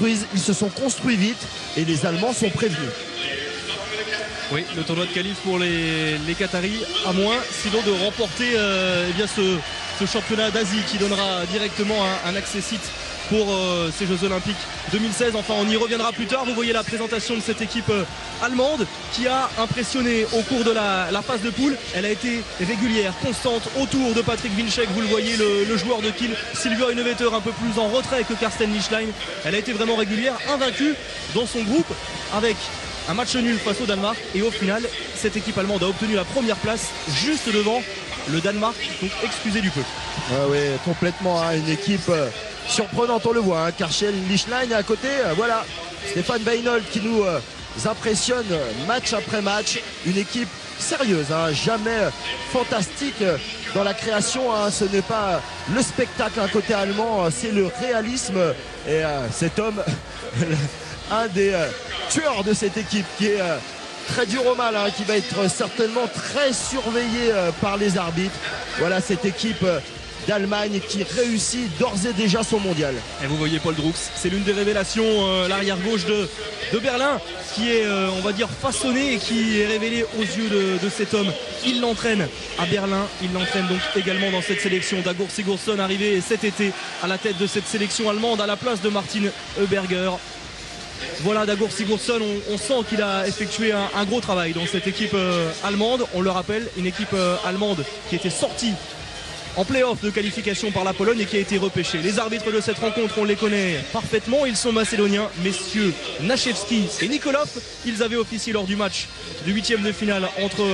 ils se sont construits vite et les Allemands sont prévenus. Oui, le tournoi de qualif pour les Qataris, à moins sinon de remporter eh bien ce championnat d'Asie qui donnera directement un accès site pour ces Jeux Olympiques 2016. Enfin, on y reviendra plus tard. Vous voyez la présentation de cette équipe allemande qui a impressionné au cours de la phase de poule. Elle a été régulière, constante autour de Patrick Winczek. Vous le voyez, le joueur de Kiel, Silvio Heinevetter, un peu plus en retrait que Carsten Lichtlein. Elle a été vraiment régulière, invaincue dans son groupe avec un match nul face au Danemark. Et au final, cette équipe allemande a obtenu la première place juste devant le Danemark, donc excusez du peu. Oui, complètement, hein, une équipe surprenante, on le voit, hein. Karsten Lichtlein à côté, voilà, Stéphane Weinhold qui nous impressionne match après match, une équipe sérieuse, hein, jamais fantastique dans la création, hein. Ce n'est pas le spectacle côté allemand, c'est le réalisme, et cet homme un des tueurs de cette équipe qui est très dur au mal, hein, qui va être certainement très surveillé par les arbitres. Voilà cette équipe d'Allemagne qui réussit d'ores et déjà son mondial. Et vous voyez Paul Drucks, c'est l'une des révélations, l'arrière gauche de Berlin, qui est, on va dire, façonné et qui est révélé aux yeux de cet homme. Il l'entraîne à Berlin, il l'entraîne donc également dans cette sélection. Dagur Sigurdsson arrivé cet été à la tête de cette sélection allemande à la place de Martin Heuberger. Voilà, Dagur Sigurdsson, on sent qu'il a effectué un gros travail dans cette équipe allemande. On le rappelle, une équipe allemande qui était sortie en play-off de qualification par la Pologne et qui a été repêchée. Les arbitres de cette rencontre, on les connaît parfaitement. Ils sont macédoniens, messieurs Naszewski et Nikolov. Ils avaient officié lors du match du 8e de finale entre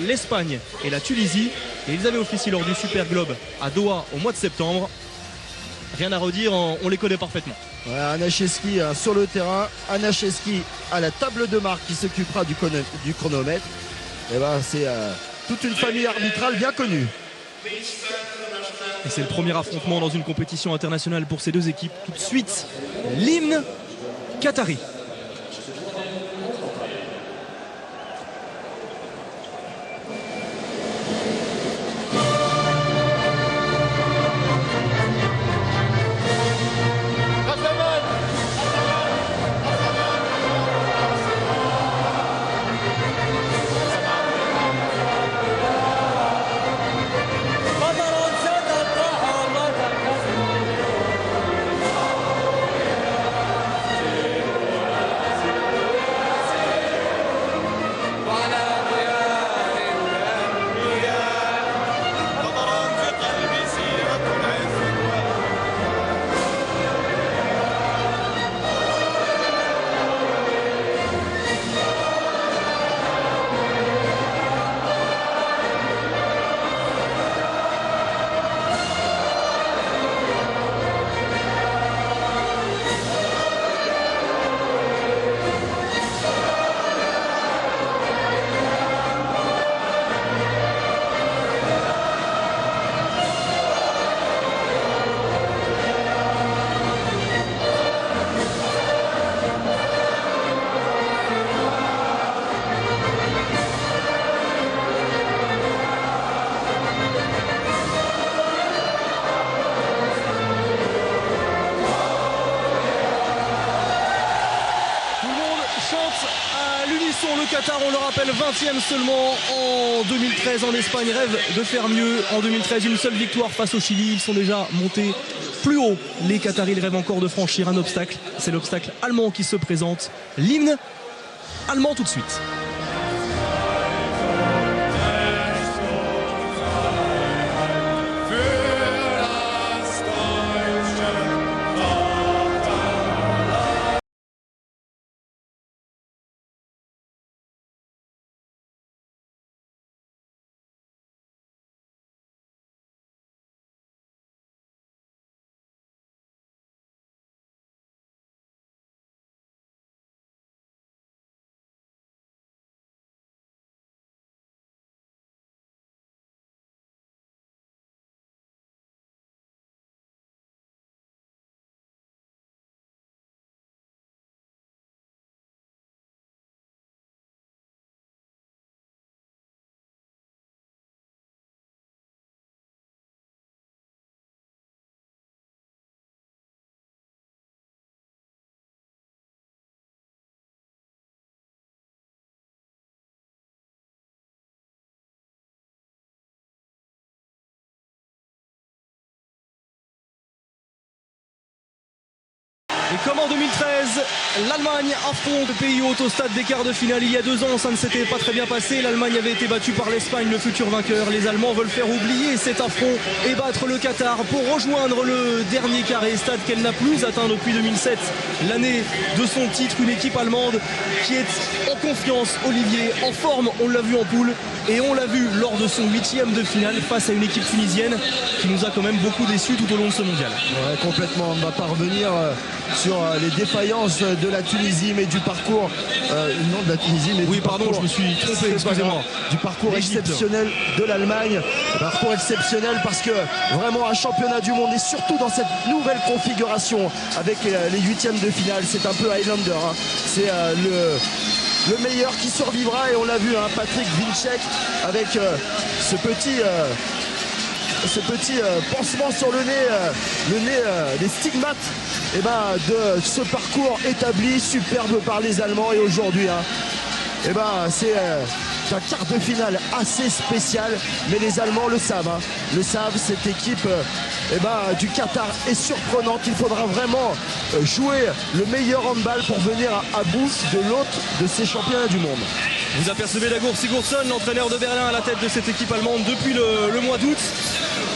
l'Espagne et la Tunisie. Et ils avaient officié lors du Super Globe à Doha au mois de septembre. Rien à redire, on les connaît parfaitement. Voilà, Naszewski sur le terrain, Naszewski à la table de marque qui s'occupera du chronomètre. Et ben, c'est toute une famille arbitrale bien connue. Et c'est le premier affrontement dans une compétition internationale pour ces deux équipes. Tout de suite, l'hymne qatari. Le Qatar, on le rappelle, 20e seulement en 2013 en Espagne, rêve de faire mieux. En 2013, une seule victoire face au Chili. Ils sont déjà montés plus haut. Les Qataris rêvent encore de franchir un obstacle. C'est l'obstacle allemand qui se présente. L'hymne allemand tout de suite. Et comme en 2013, l'Allemagne affronte le pays hôte au stade des quarts de finale. Il y a 2 ans, ça ne s'était pas très bien passé. L'Allemagne avait été battue par l'Espagne, le futur vainqueur. Les Allemands veulent faire oublier cet affront et battre le Qatar pour rejoindre le dernier carré, stade qu'elle n'a plus atteint depuis 2007, l'année de son titre. Une équipe allemande qui est en confiance, Olivier, en forme, on l'a vu en poule et on l'a vu lors de son 8e de finale face à une équipe tunisienne qui nous a quand même beaucoup déçus tout au long de ce mondial. Ouais, complètement, on ne va pas revenir sur les défaillances de la Tunisie, mais du parcours non de la Tunisie, mais oui, du pardon, parcours, je me suis trompé, excusez-moi, du parcours exceptionnel de l'Allemagne. Parcours exceptionnel parce que vraiment un championnat du monde et surtout dans cette nouvelle configuration avec les 8e de finale, c'est un peu Highlander, hein. C'est le meilleur qui survivra et on l'a vu, hein, Patrick Winczek avec ce petit pansement sur le nez, les stigmates de ce parcours établi, superbe par les Allemands. Et aujourd'hui, hein, c'est un quart de finale assez spécial, mais les Allemands le savent, hein, cette équipe du Qatar est surprenante. Il faudra vraiment jouer le meilleur handball pour venir à bout de l'autre de ces championnats du monde. Vous apercevez Dagur Sigurdsson, l'entraîneur de Berlin, à la tête de cette équipe allemande depuis le mois d'août.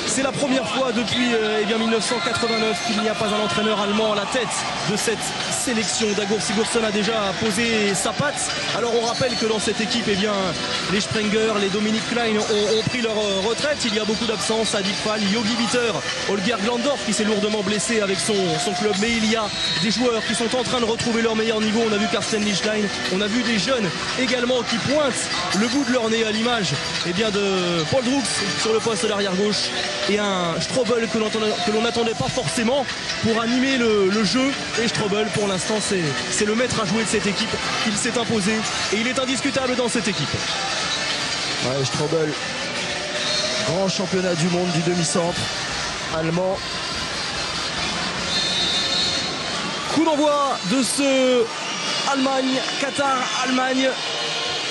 C'est la première fois depuis 1989 qu'il n'y a pas un entraîneur allemand à la tête de cette sélection. Dagur Sigurdsson a déjà posé sa patte. Alors on rappelle que dans cette équipe, les Sprenger, les Dominique Klein ont pris leur retraite. Il y a beaucoup d'absences, Adik Fall, Yogi Bitter, Holger Glandorf qui s'est lourdement blessé avec son club. Mais il y a des joueurs qui sont en train de retrouver leur meilleur niveau. On a vu Carsten Lichstein, on a vu des jeunes également qui pointent le bout de leur nez à l'image de Paul Drux sur le poste d'arrière gauche. Et un Strobel que l'on n'attendait pas forcément pour animer le jeu. Et Strobel, pour l'instant, c'est le maître à jouer de cette équipe. Il s'est imposé et il est indiscutable dans cette équipe. Ouais, Strobel, grand championnat du monde du demi-centre allemand. Coup d'envoi de ce Qatar-Allemagne.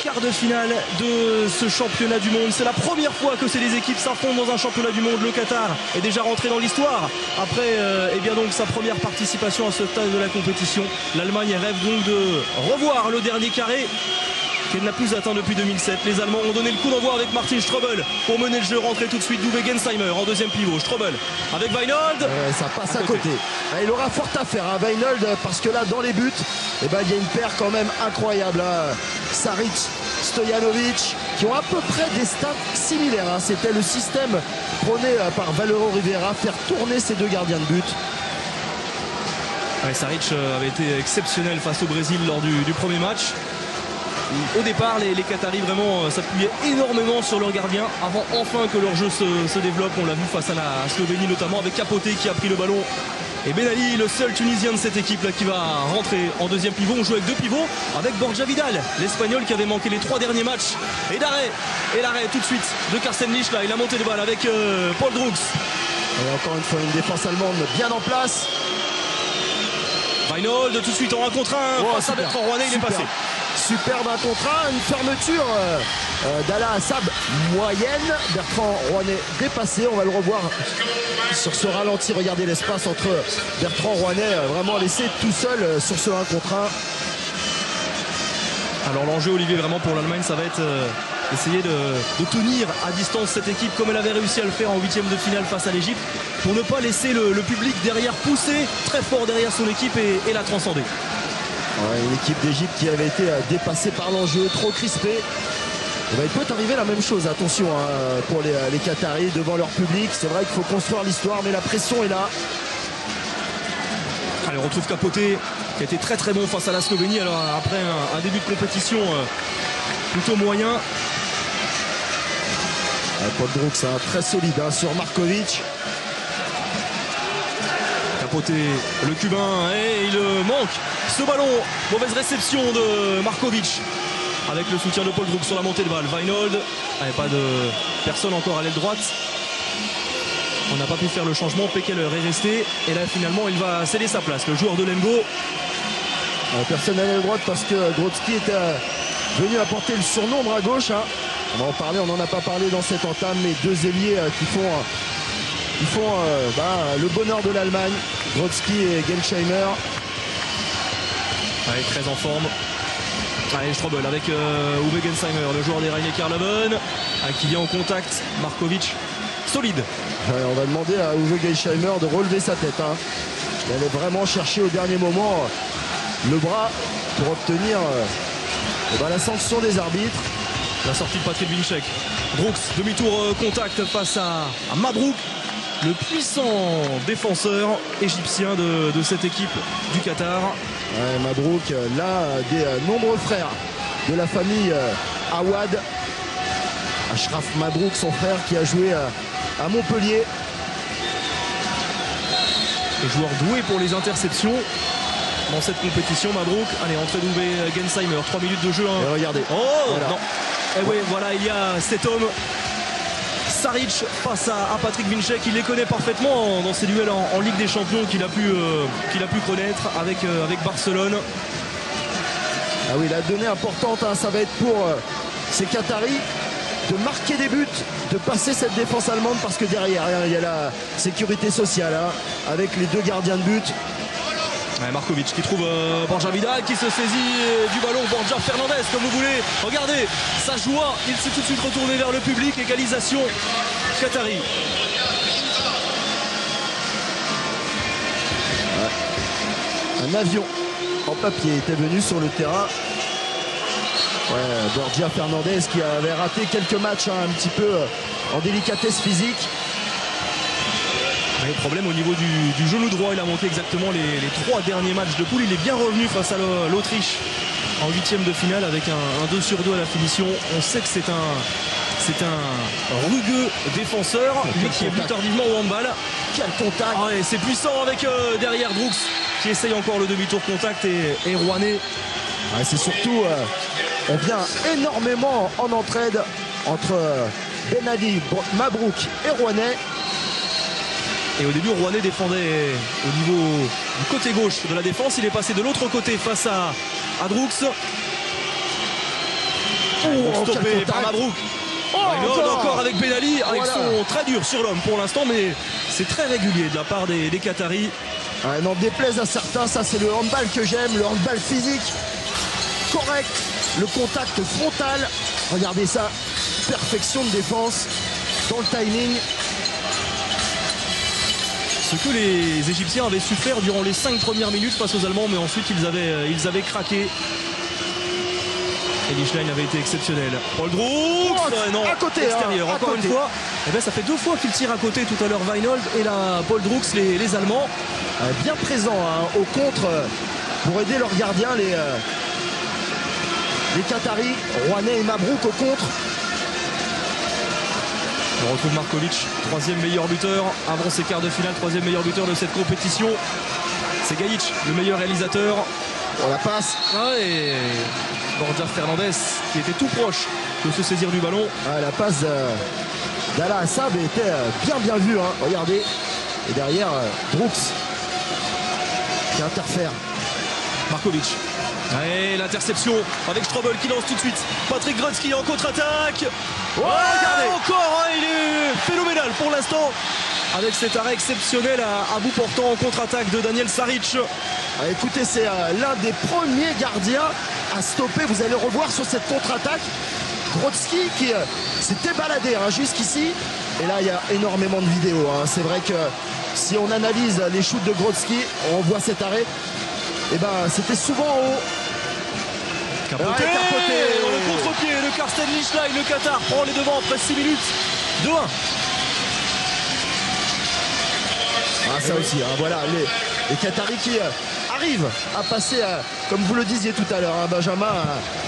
Quart de finale de ce championnat du monde. C'est la première fois que ces deux équipes s'affrontent dans un championnat du monde. Le Qatar est déjà rentré dans l'histoire après donc sa première participation à ce stade de la compétition. L'Allemagne rêve donc de revoir le dernier carré qu'elle n'a plus atteint depuis 2007. Les Allemands ont donné le coup d'envoi avec Martin Strobel pour mener le jeu. Rentrer tout de suite d'Uwe Gensheimer en deuxième pivot. Strobel avec Weinhold. Ça passe à côté. Il aura fort à faire, hein, Weinhold, parce que là dans les buts il y a une paire quand même incroyable, hein. Saric, Stojanovic qui ont à peu près des stats similaires, hein. C'était le système prôné par Valero Rivera, faire tourner ces deux gardiens de but. Saric avait été exceptionnel face au Brésil lors du premier match. Au départ, les Qataris vraiment s'appuyaient énormément sur leur gardien avant enfin que leur jeu se développe. On l'a vu face à la Slovénie notamment avec Capote qui a pris le ballon. Et Ben Ali, le seul Tunisien de cette équipe là qui va rentrer en deuxième pivot. On joue avec deux pivots avec Borja Vidal, l'Espagnol qui avait manqué les 3 derniers matchs. Et l'arrêt tout de suite de Carsten Lich là. Il a monté de balle avec Paul Drux. Et encore une fois une défense allemande bien en place. Weinhold tout de suite en 1 contre 1 face à Bertrand Rouanet, il est passé. Superbe 1 contre 1, une fermeture d'Allah Assab moyenne. Bertrand Rouanet dépassé, on va le revoir sur ce ralenti. Regardez l'espace entre Bertrand Rouanet, vraiment laissé tout seul sur ce 1 contre 1. Alors l'enjeu, Olivier, vraiment pour l'Allemagne, ça va être essayer de tenir à distance cette équipe comme elle avait réussi à le faire en 8e de finale face à l'Égypte, pour ne pas laisser le public derrière pousser très fort derrière son équipe et la transcender. Ouais, une équipe d'Égypte qui avait été dépassée par l'enjeu, trop crispée. Il peut arriver la même chose, attention, hein, pour les Qataris devant leur public. C'est vrai qu'il faut construire l'histoire, mais la pression est là. Allez, on retrouve Capote qui a été très très bon face à la Slovénie. Alors après un début de compétition plutôt moyen. Paul Drux, hein, très solide, hein, sur Markovic. Capote, le Cubain, et il manque ce ballon. Mauvaise réception de Markovic avec le soutien de Paul Drux sur la montée de balle. Weinhold, pas de personne encore à l'aile droite. On n'a pas pu faire le changement. Pekeler est resté et là finalement il va céder sa place, le joueur de Lemgo. Personne à l'aile droite parce que Grodzki est venu apporter le surnombre à gauche, hein. On va en parler, on n'en a pas parlé dans cette entame, mais deux ailiers qui font le bonheur de l'Allemagne, Grodzki et Gensheimer. Allez, très en forme. Allez, Strobel avec Uwe Gensheimer, le joueur des Rhein-Neckar-Löwen, qui vient en contact. Markovic, solide. Ouais, on va demander à Uwe Gensheimer de relever sa tête. Hein. Il allait vraiment chercher au dernier moment le bras pour obtenir la sanction des arbitres. La sortie de Patrick Winczek. Brooks, demi-tour contact face à Mabrouk, le puissant défenseur égyptien de cette équipe du Qatar. Ouais, Mabrouk, l'un des nombreux frères de la famille Awad. Ashraf Mabrouk, son frère qui a joué à Montpellier. Et joueur doué pour les interceptions dans cette compétition. Mabrouk, allez, entrée d'Uwe Gensheimer, 3 minutes de jeu. Et regardez. Oh voilà. Non. Et oui, voilà, il y a cet homme, Saric, face à Patrick Winczek. Il les connaît parfaitement dans ses duels en Ligue des Champions qu'il a pu connaître avec Barcelone. Ah oui, la donnée importante, hein, ça va être pour ces Qataris de marquer des buts, de passer cette défense allemande, parce que derrière, il y a la sécurité sociale hein, avec les deux gardiens de but. Ouais, Markovic qui trouve Borja Vidal qui se saisit du ballon. Borja Fernandez, comme vous voulez. Regardez sa joie. Il s'est tout de suite retourné vers le public. Égalisation Qatari. Ouais. Un avion en papier était venu sur le terrain. Ouais, Borja Fernandez qui avait raté quelques matchs hein, un petit peu en délicatesse physique. Le problème au niveau du genou droit, il a manqué exactement les 3 derniers matchs de poule. Il est bien revenu face à l'Autriche en 8e de finale avec un 2/2 à la finition. On sait que c'est un rugueux défenseur, lui qui est plus tardivement au handball. Quel contact! Ah ouais, c'est puissant avec derrière Brooks qui essaye encore le demi-tour contact et Rouanet. Ouais, c'est surtout, on vient énormément en entraide entre Ben Ali, Mabrouk et Rouanet. Et au début, Rouanet défendait au niveau du côté gauche de la défense. Il est passé de l'autre côté face à Brooks. Stoppé par Mabrouk. Encore avec Ben Ali. Voilà. Ils sont très durs sur l'homme pour l'instant, mais c'est très régulier de la part des Qataris. Ouais, n'en déplaise à certains, ça c'est le handball que j'aime, le handball physique. Correct, le contact frontal. Regardez ça, perfection de défense dans le timing. Ce que les Égyptiens avaient su faire durant les 5 premières minutes face aux Allemands, mais ensuite ils avaient craqué. Et Lichtlein avait été exceptionnel. Paul Droox, non, à côté, extérieur, hein, encore une fois. Et bien, ça fait 2 fois qu'il tire à côté tout à l'heure, Weinhold et là Paul Droox, les Allemands. Bien présents hein, au contre pour aider leurs gardiens, les Qataris, Rouanet et Mabrouk au contre. On retrouve Markovic, 3e meilleur buteur avant ses quarts de finale, 3e meilleur buteur de cette compétition. C'est Gajic, le meilleur réalisateur. On la passe. Et Borja Fernandez qui était tout proche de se saisir du ballon. La passe d'Alaa Assab était bien vue. Hein. Regardez. Et derrière, Brooks qui interfère. Markovic. Et l'interception avec Strobel qui lance tout de suite. Patrick Grodzki en contre-attaque. Regardez. Encore, hein, il est phénoménal pour l'instant. Avec cet arrêt exceptionnel à bout portant en contre-attaque de Daniel Saric. Écoutez, c'est l'un des premiers gardiens à stopper. Vous allez revoir sur cette contre-attaque Grodzki qui s'était baladé hein, jusqu'ici. Et là, il y a énormément de vidéos. Hein. C'est vrai que si on analyse les shoots de Grodzki, on voit cet arrêt. Et ben, c'était souvent en haut. Capoté dans le contre-pied de Carsten Lichtlein. Le Qatar prend les devants après 6 minutes. 2-1. Ça aussi, hein, voilà, les Qataris qui arrivent à passer, comme vous le disiez tout à l'heure, hein, Benjamin,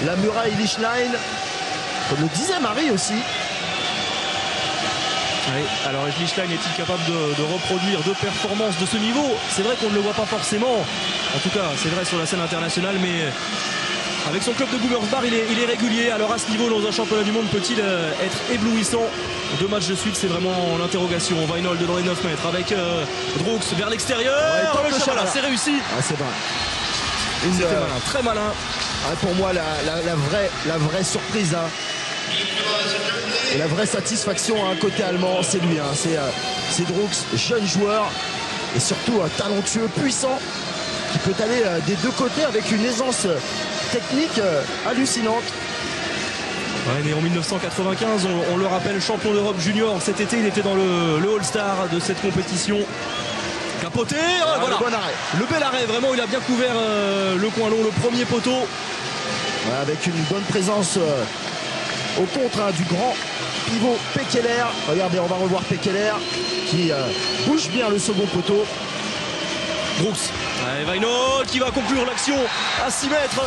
la muraille Lichtlein, comme le disait Marie aussi. Oui, alors Lichtlein est-il capable de reproduire 2 performances de ce niveau? C'est vrai qu'on ne le voit pas forcément, en tout cas c'est vrai sur la scène internationale, mais avec son club de Gummersbach il est régulier. Alors à ce niveau dans un championnat du monde peut-il être éblouissant? 2 matchs de suite, c'est vraiment l'interrogation. Weinhold dans les 9 mètres avec Droox vers l'extérieur. C'est réussi. C'est vrai. C'était malin, très malin. Pour moi la vraie surprise hein. Et la vraie satisfaction hein, côté allemand, c'est lui hein. C'est Droox, jeune joueur et surtout talentueux, puissant. qui peut aller des deux côtés avec une aisance technique hallucinante. Ouais, né en 1995, on le rappelle, champion d'Europe junior. Cet été, il était dans le All-Star de cette compétition. Capoté, voilà. Le bon arrêt. Le bel arrêt, vraiment, il a bien couvert le coin long, le premier poteau. Ouais, avec une bonne présence au contre du grand pivot Pekeler. Regardez, on va revoir Pekeler qui bouge bien le second poteau. Brooks. Weinhold qui va conclure l'action à 6 mètres.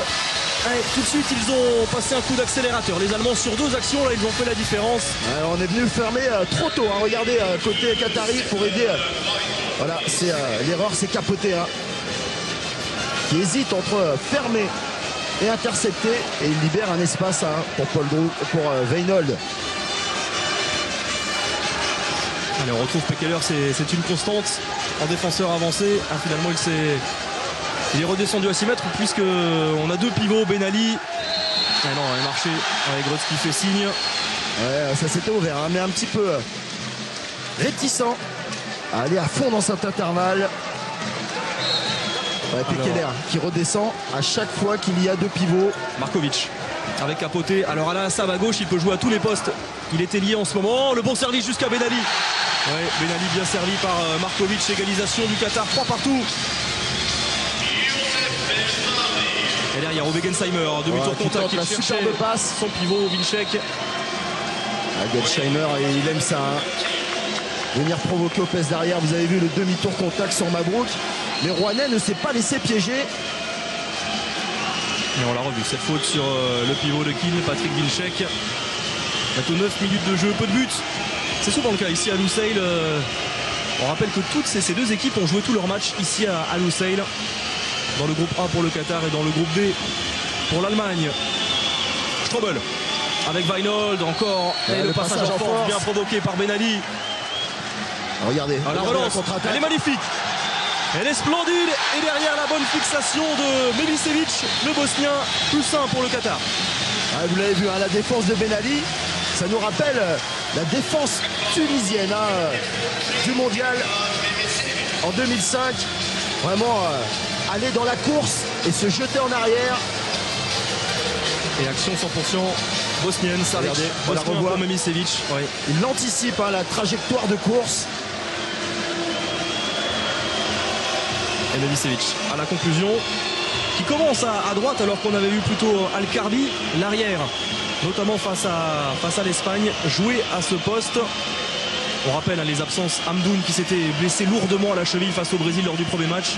Allez, tout de suite, ils ont passé un coup d'accélérateur. Les Allemands, sur 2 actions, là, ils ont fait la différence. Ouais, on est venu fermer trop tôt. Hein. Regardez, côté Qatari, pour aider. Voilà, c'est l'erreur, c'est Capoté. Hein, qui hésite entre fermer et intercepter. Et il libère un espace pour Weinhold. Allez, on retrouve Pekeler, c'est une constante en défenseur avancé. Finalement, il est redescendu à 6 mètres puisqu'on a 2 pivots. Ben Ali. Ah non, il a marché avec Grotz qui fait signe. Ouais, ça s'était ouvert, hein, mais un petit peu réticent à aller à fond dans cet intervalle. Ouais, Pekeler qui redescend à chaque fois qu'il y a 2 pivots. Markovic avec Capoté. Alors là, Sam à gauche, il peut jouer à tous les postes. Il était lié en ce moment. Le bon service jusqu'à Ben Ali. Ouais, Ben Ali bien servi par Markovic. Égalisation du Qatar, 3 partout. Et derrière, Gensheimer, demi-tour contact, qui cherchait superbe passe. Son pivot, Winczek. Gensheimer, il aime ça. Hein. Venir provoquer au pèse derrière. Vous avez vu le demi-tour contact sur Mabrouk. Mais Rouennais ne s'est pas laissé piéger. Et on l'a revu, cette faute sur le pivot de Kiel, Patrick Winczek. Bientôt 9 minutes de jeu, peu de buts. C'est souvent le cas ici à Lusail. On rappelle que toutes ces 2 équipes ont joué tous leurs matchs ici à Lusail. Dans le groupe A pour le Qatar et dans le groupe B pour l'Allemagne. Strobel avec Weinhold encore. Et le passage en force bien provoqué par Ben Ali. Regardez, la relance, elle est magnifique. Elle est splendide. Et derrière, la bonne fixation de Milicevic, le Bosnien, plus 1 pour le Qatar. Ah, vous l'avez vu, hein, la défense de Ben Ali, ça nous rappelle la défense tunisienne du mondial en 2005. Vraiment aller dans la course et se jeter en arrière. Et action 100% bosnienne, ça regardez, on la revoit. Pour Milicevic. Ouais. Il anticipe la trajectoire de course. Et Milicevic à la conclusion, qui commence à droite alors qu'on avait vu plutôt Al-Karbi, l'arrière, notamment face à l'Espagne, jouer à ce poste. On rappelle les absences, Hamdoun qui s'était blessé lourdement à la cheville face au Brésil lors du premier match.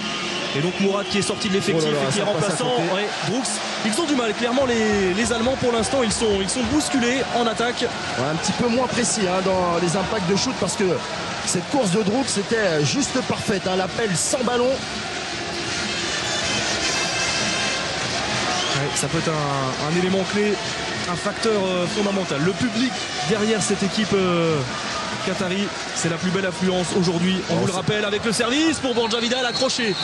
Et donc Mourad qui est sorti de l'effectif et qui est remplaçant. Ouais, Brooks, ils ont du mal, clairement les Allemands pour l'instant ils sont bousculés en attaque. Ouais, un petit peu moins précis dans les impacts de shoot parce que cette course de Brooks c'était juste parfaite. L'appel sans ballon. Ouais, ça peut être un élément clé, un facteur fondamental. Le public derrière cette équipe qatari, c'est la plus belle affluence aujourd'hui. On vous le rappelle avec le service pour Borja Vidal accroché.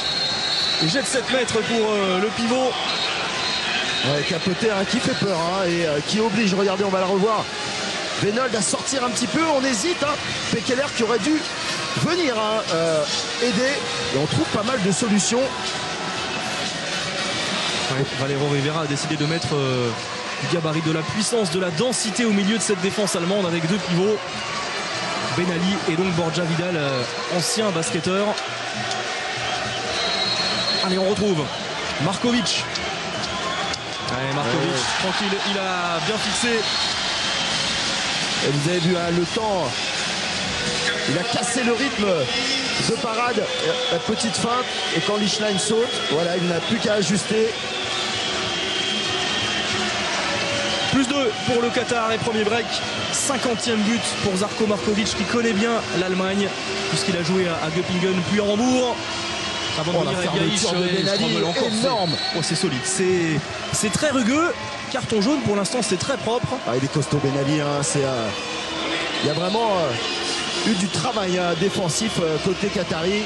Et jette 7 mètres pour le pivot. Ouais, Capoté qui fait peur et qui oblige, regardez, on va la revoir, Weinhold à sortir un petit peu. On hésite. Pekeler qui aurait dû venir aider. Et on trouve pas mal de solutions. Ouais, Valero Rivera a décidé de mettre du gabarit, de la puissance, de la densité au milieu de cette défense allemande avec 2 pivots. Ben Ali et donc Borja Vidal, ancien basketteur. Allez, on retrouve Markovic. Allez, Markovic, tranquille, il a bien fixé. Et vous avez vu le temps, il a cassé le rythme de parade, la petite feinte, et quand Lichtlein saute, voilà, il n'a plus qu'à ajuster. Plus 2 pour le Qatar et premier break. 50e but pour Žarko Markovic qui connaît bien l'Allemagne puisqu'il a joué à Göppingen puis à Hambourg. Avant de venir avec Gaïch, énorme. Oh, c'est solide, c'est très rugueux. Carton jaune pour l'instant, c'est très propre. Il est costaud Ben Ali, il y a vraiment eu du travail défensif côté qatari.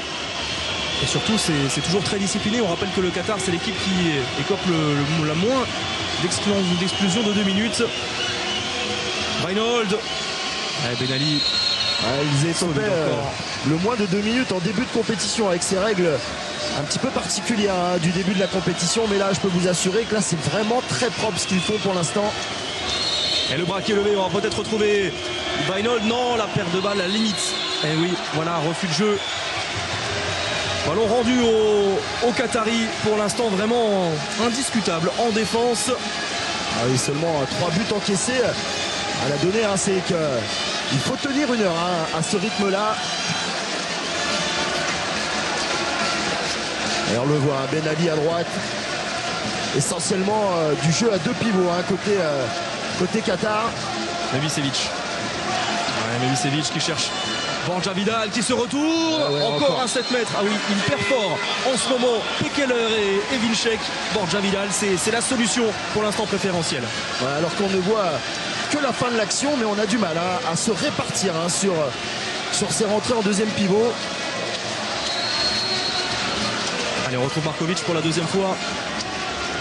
Et surtout, c'est toujours très discipliné. On rappelle que le Qatar, c'est l'équipe qui écope la moins d'explosion de 2 minutes. Weinhold. Ben Ali. Ils écopaient le moins de 2 minutes en début de compétition avec ces règles un petit peu particulière hein, du début de la compétition, mais là je peux vous assurer que là c'est vraiment très propre ce qu'ils font pour l'instant. Et le bras qui est levé, on va peut-être retrouver Weinhold. Non, la perte de balle à la limite. Et oui, voilà, refus de jeu. Ballon rendu au Qatari, pour l'instant vraiment indiscutable en défense. Ah oui, seulement 3 buts encaissés à la donnée, hein, c'est qu'il faut tenir une heure hein, à ce rythme-là. Et on le voit, hein, Ben Ali à droite. Essentiellement du jeu à 2 pivots, hein, côté Qatar. Memisevic. Ouais, Memisevic qui cherche Borja Vidal qui se retourne. Encore un 7 mètres. Ah oui, il perd fort en ce moment. Pekeler et Vinček. Borja Vidal, c'est la solution pour l'instant préférentielle. Ouais, alors qu'on ne voit que la fin de l'action, mais on a du mal hein, à se répartir hein, sur ces rentrées en deuxième pivot. Allez, on retrouve Markovic pour la deuxième fois.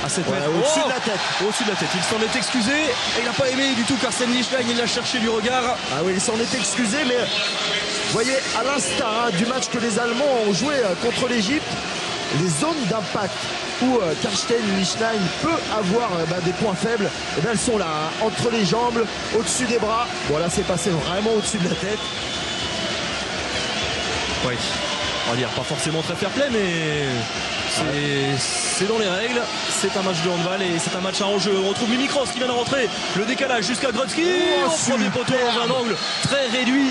À 7 mètres. Au-dessus de la tête. Au-dessus de la tête. Il s'en est excusé et il n'a pas aimé du tout Carsten Lichtlein. Il l'a cherché du regard. Ah oui, il s'en est excusé, mais vous voyez, à l'instar hein, du match que les Allemands ont joué contre l'Égypte, les zones d'impact où Carsten Lichtlein peut avoir des points faibles, eh bien, elles sont là, hein, entre les jambes, au-dessus des bras. Bon, là, c'est passé vraiment au-dessus de la tête. Oui, on va dire pas forcément très fair-play, mais c'est dans les règles. C'est un match de handball et c'est un match à enjeu. On retrouve Mimi Kroos qui vient de rentrer. Le décalage jusqu'à Grodzki. Premier poteau dans un angle très réduit.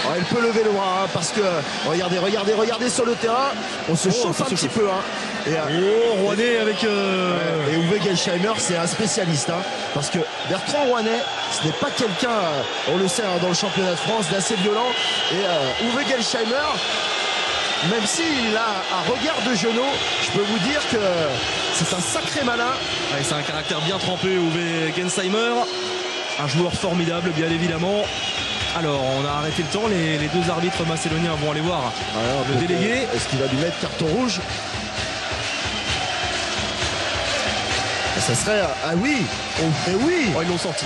Oh, elle peut lever le bras hein, parce que regardez sur le terrain. On se chauffe un petit peu. Hein. Et Rouanet avec. Et Uwe Gelsheimer, c'est un spécialiste. Hein, parce que Bertrand Rouanet, ce n'est pas quelqu'un, on le sait hein, dans le championnat de France, d'assez violent. Et Uwe Gelsheimer, même s'il a un regard de genou, je peux vous dire que c'est un sacré malin. Ouais, c'est un caractère bien trempé, Uwe Gensheimer. Un joueur formidable, bien évidemment. Alors, on a arrêté le temps. Les deux arbitres macédoniens vont aller voir le délégué. Est-ce qu'il va lui mettre carton rouge? Ça serait... Ah oui. Et oui. Oh, ils l'ont senti.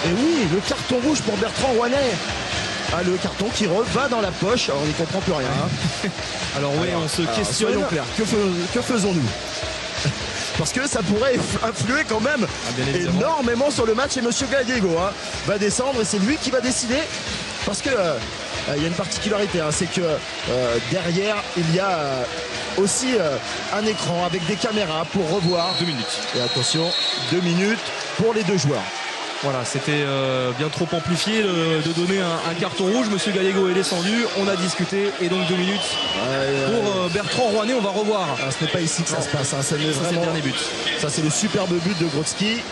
Et oui, le carton rouge pour Bertrand Rouanet. Ah, le carton qui va dans la poche. Alors, on n'y comprend plus rien. Hein. Alors oui, on se questionne. Soyons clairs, que faisons-nous? Parce que ça pourrait influer quand même énormément sur le match. Et Monsieur Gallego hein, va descendre et c'est lui qui va décider. Parce que il y a une particularité, hein, c'est que derrière il y a aussi un écran avec des caméras pour revoir. 2 minutes. Et attention, 2 minutes pour les deux joueurs. Voilà, c'était bien trop amplifié de donner un carton rouge. Monsieur Gallego est descendu, on a discuté et donc 2 minutes pour Bertrand Rouanet. On va revoir. Ah, ce n'est pas ici que ça se passe. Hein. C'est le dernier but. Ça, c'est le superbe but de Grodzki.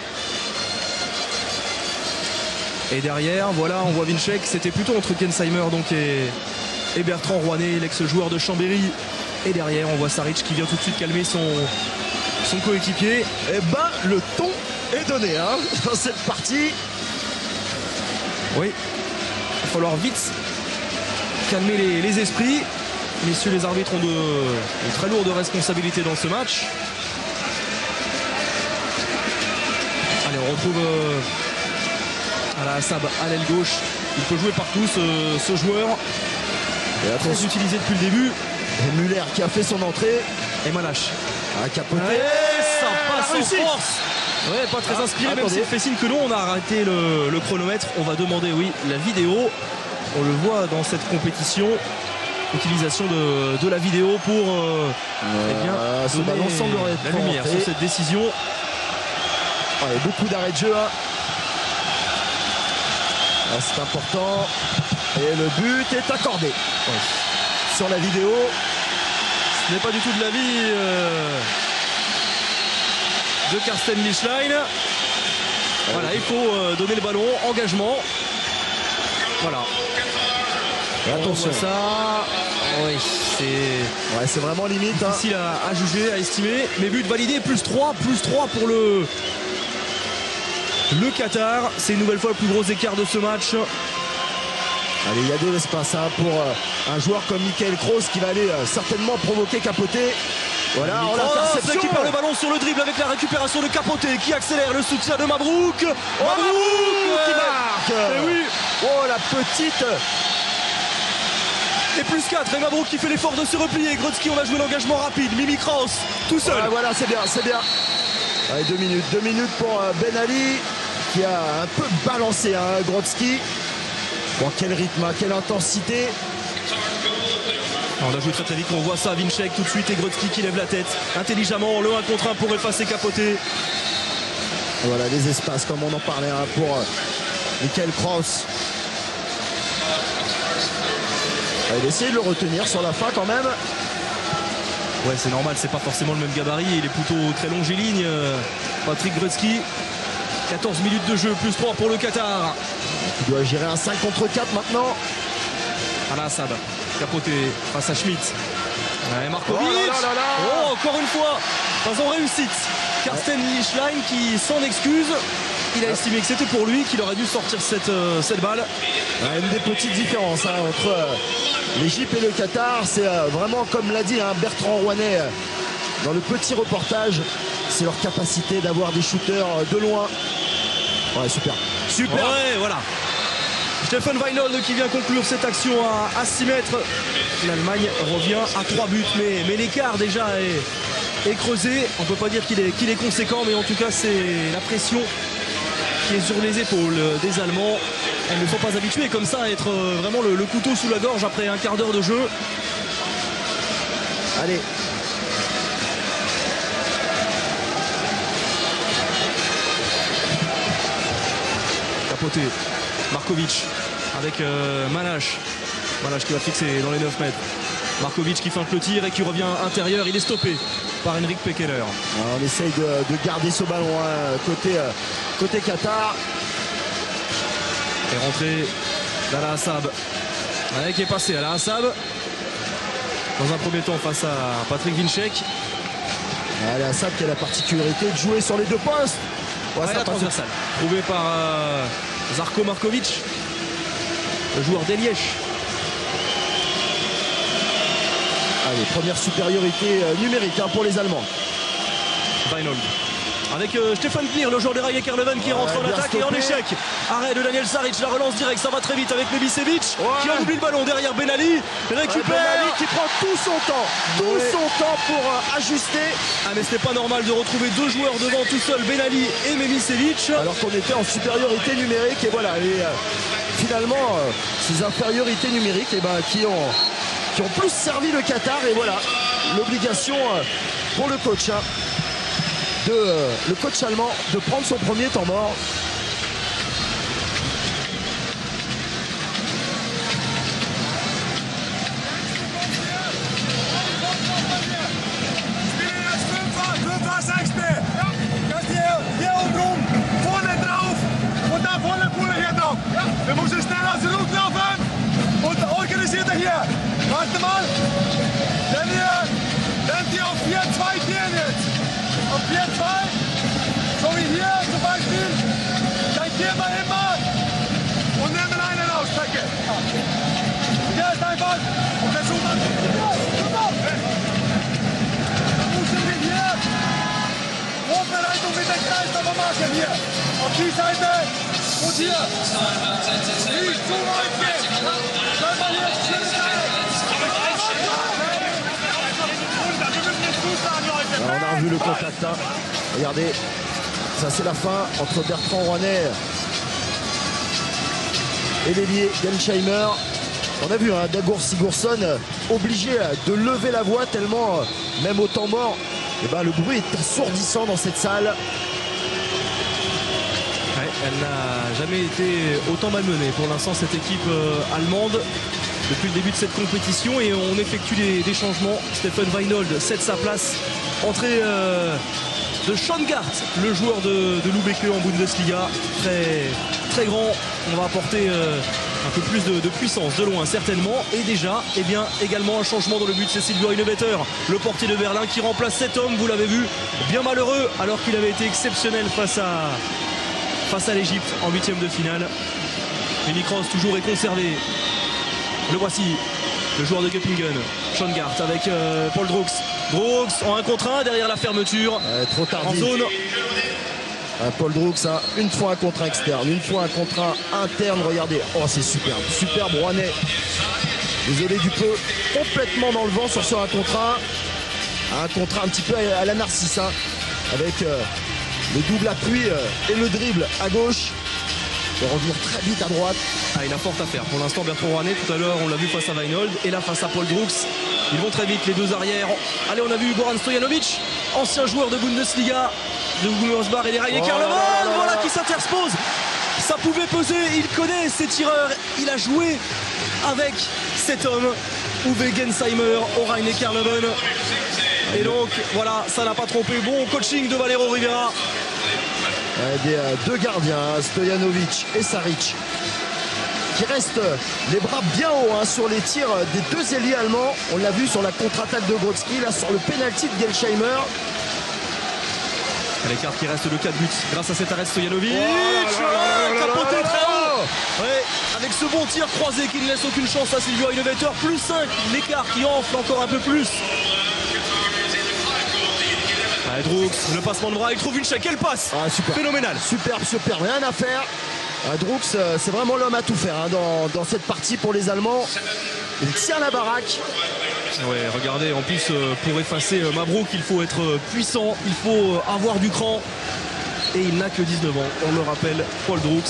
Et derrière, voilà, on voit Vinček. C'était plutôt entre Gensheimer donc et Bertrand Rouanet, l'ex-joueur de Chambéry. Et derrière, on voit Saric qui vient tout de suite calmer son coéquipier. Et le ton est donné hein, dans cette partie. Oui, il va falloir vite calmer les esprits. Messieurs les arbitres ont de très lourdes responsabilités dans ce match. Allez, on retrouve Assab à l'aile gauche. Il peut jouer partout ce joueur. Et attention, utilisé depuis le début. Et Muller qui a fait son entrée. Et Malache. A capoté. Ça passe en force. Ouais, pas très inspiré, même s'il fait signe que non, on a arrêté le chronomètre. On va demander, oui, la vidéo. On le voit dans cette compétition. Utilisation de la vidéo pour donner la lumière sur cette décision. Ouais, beaucoup d'arrêts de jeu. Hein. Ah, c'est important. Et le but est accordé. Ouais. Sur la vidéo. Ce n'est pas du tout de l'avis de Carsten Lichtlein. Voilà, il faut donner le ballon, engagement. Voilà. Et attention. Ça, oui, c'est vraiment limite. Difficile hein. à juger, à estimer. Mais but validé, plus 3 pour le Qatar. C'est une nouvelle fois le plus gros écart de ce match. Allez, il y a de l'espace hein, pour un joueur comme Michael Kroos qui va aller certainement provoquer Capoté. Voilà, on l'interception. Qui perd le ballon sur le dribble avec la récupération de Capoté qui accélère le soutien de Mabrouk. Mabrouk qui marque. Et oui. Oh, la petite Et plus 4, et Mabrouk qui fait l'effort de se replier. Grodzki, on va jouer l'engagement rapide. Mimi Kraus tout seul. Ouais, voilà, c'est bien, c'est bien. Allez, 2 minutes pour Ben Ali qui a un peu balancé Grodzki. Bon, quel rythme, quelle intensité. On a joué très très vite, on voit ça, Vinchek tout de suite et Grodzki qui lève la tête intelligemment, le 1 contre 1 pour effacer Capote. Voilà les espaces comme on en parlait pour Michael Kraus. Il essaie de le retenir sur la fin quand même. Ouais, c'est normal, c'est pas forcément le même gabarit, il est plutôt très longiligne. Patrick Grodzki, 14 minutes de jeu, plus 3 pour le Qatar. Il doit gérer un 5 contre 4 maintenant. Al Assad, Capote face à Schmitt. Ouais, Markovic. Oh, encore une fois, pas en réussite. Carsten Lichlein qui s'en excuse. Il a estimé que c'était pour lui, qu'il aurait dû sortir cette balle. Une des petites différences entre l'Égypte et le Qatar, c'est vraiment comme l'a dit Bertrand Rouanet dans le petit reportage, c'est leur capacité d'avoir des shooters de loin. Ouais, super. Super. Ouais, voilà. Stefan Weinhold qui vient conclure cette action à 6 mètres. L'Allemagne revient à 3 buts, mais l'écart déjà est creusé. On ne peut pas dire qu'il est conséquent, mais en tout cas c'est la pression qui est sur les épaules des Allemands. Elles ne sont pas habituées comme ça à être vraiment le couteau sous la gorge après un quart d'heure de jeu. Allez. Capote, Markovic avec Manache. Manache qui va fixer dans les 9 mètres. Markovic qui feinte le tir et qui revient intérieur. Il est stoppé par Henrik Pekeler. On essaye de garder ce ballon côté Qatar. Et rentrée d'Al Assad. Qui est passé Al Assad. Dans un premier temps face à Patrick Vinchek. Al Assad qui a la particularité de jouer sur les 2 postes. Ouais, la transversale. Trouvé par Zarko Markovic, le joueur d'Eliège. Allez, première supériorité numérique pour les Allemands. Weinhold. Avec Stefan Knier, le joueur des Rijeka Leuven qui rentre en attaque et en échec. Arrêt de Daniel Saric, la relance directe, ça va très vite avec Mebisevic qui a oublié le ballon derrière Ben Ali. Récupère. Ben Ali qui prend tout son temps, son temps pour ajuster. Ah mais c'était pas normal de retrouver 2 joueurs devant tout seul, Ben Ali et Mebisevic. Alors qu'on était en supériorité numérique et voilà. Et finalement, ces infériorités numériques qui ont plus servi le Qatar et voilà l'obligation pour le coach. Le coach allemand de prendre son premier temps mort. Wir müssen schnell aus der Luft laufen und organisierter hier. Warte mal. Wenn die auf 4-2 gehen jetzt. Auf 4-2. So wie hier zum Beispiel. Dann gehen wir immer und nehmen einen aus. Strecke. Hier ist einfach. Und versuchen dann müssen wir hier. Vorbereitung mit der Kreisläufer machen hier. Auf die Seite. Und hier. Nicht zu weit gehen. Bleib mal hier. Alors, on a revu le contact. Regardez, ça c'est la fin entre Bertrand Rouanet et l'ailier Gensheimer. On a vu Dagour Sigurdsson obligé de lever la voix tellement, même au temps mort, le bruit est assourdissant dans cette salle. Elle n'a jamais été autant malmenée pour l'instant cette équipe allemande depuis le début de cette compétition et on effectue des changements. Stefan Weinhold cède sa place. Entrée de Schoengart, le joueur de Lübeck en Bundesliga. Très, très grand. On va apporter un peu plus de puissance de loin certainement. Et déjà, également un changement dans le but. C'est Silvio Heinevetter, le portier de Berlin qui remplace cet homme, vous l'avez vu, bien malheureux alors qu'il avait été exceptionnel face à l'Égypte en 8e de finale. Mimi Kraus toujours est conservé. Le voici, le joueur de Göppingen, Schoengart avec Paul Droogs. Droogs en 1 contre 1 derrière la fermeture. Trop tardif. En zone. Paul Droogs, une fois 1 contre 1 externe, une fois 1 contre 1 interne. Regardez, oh c'est superbe, superbe Rouanet. Désolé du peu, complètement dans le vent sur ce 1 contre 1. Un contre 1 un petit peu à la Narcisse, hein, avec le double appui et le dribble à gauche. De revenir très vite à droite. Il a fort à faire. Pour l'instant, Bertrand Ranet, tout à l'heure, on l'a vu face à Weinhold et là face à Paul Drux. Ils vont très vite, les deux arrières. Allez, on a vu Goran Stojanovic, ancien joueur de Bundesliga, de Gummersbach et des Rails. Et Karlovan, voilà qui s'interpose. Ça pouvait peser, il connaît ses tireurs. Il a joué avec cet homme, Uwe Gensheimer, au Rhein et Karlovan. Et donc, voilà, ça n'a pas trompé. Bon coaching de Valero Rivera. Des deux gardiens, Stojanovic et Saric, qui restent les bras bien hauts hein, sur les tirs des deux ailiers allemands. On l'a vu sur la contre-attaque de Grodzki, là sur le penalty de Gensheimer. L'écart qui reste de 4 buts grâce à cet arrêt de Stojanovic. Capoté très haut. Ouais, avec ce bon tir croisé qui ne laisse aucune chance à Silvio Heinevetter. Plus 5, l'écart qui enfle encore un peu plus. Drux, le passement de bras, il trouve une chèque, quelle passe super. Phénoménal. Super, rien à faire. Drux, c'est vraiment l'homme à tout faire hein, dans cette partie pour les Allemands. Il tient la baraque. Ouais, regardez, en plus pour effacer Mabrouk, il faut être puissant, il faut avoir du cran. Et il n'a que 19 ans, on le rappelle, Paul Drux.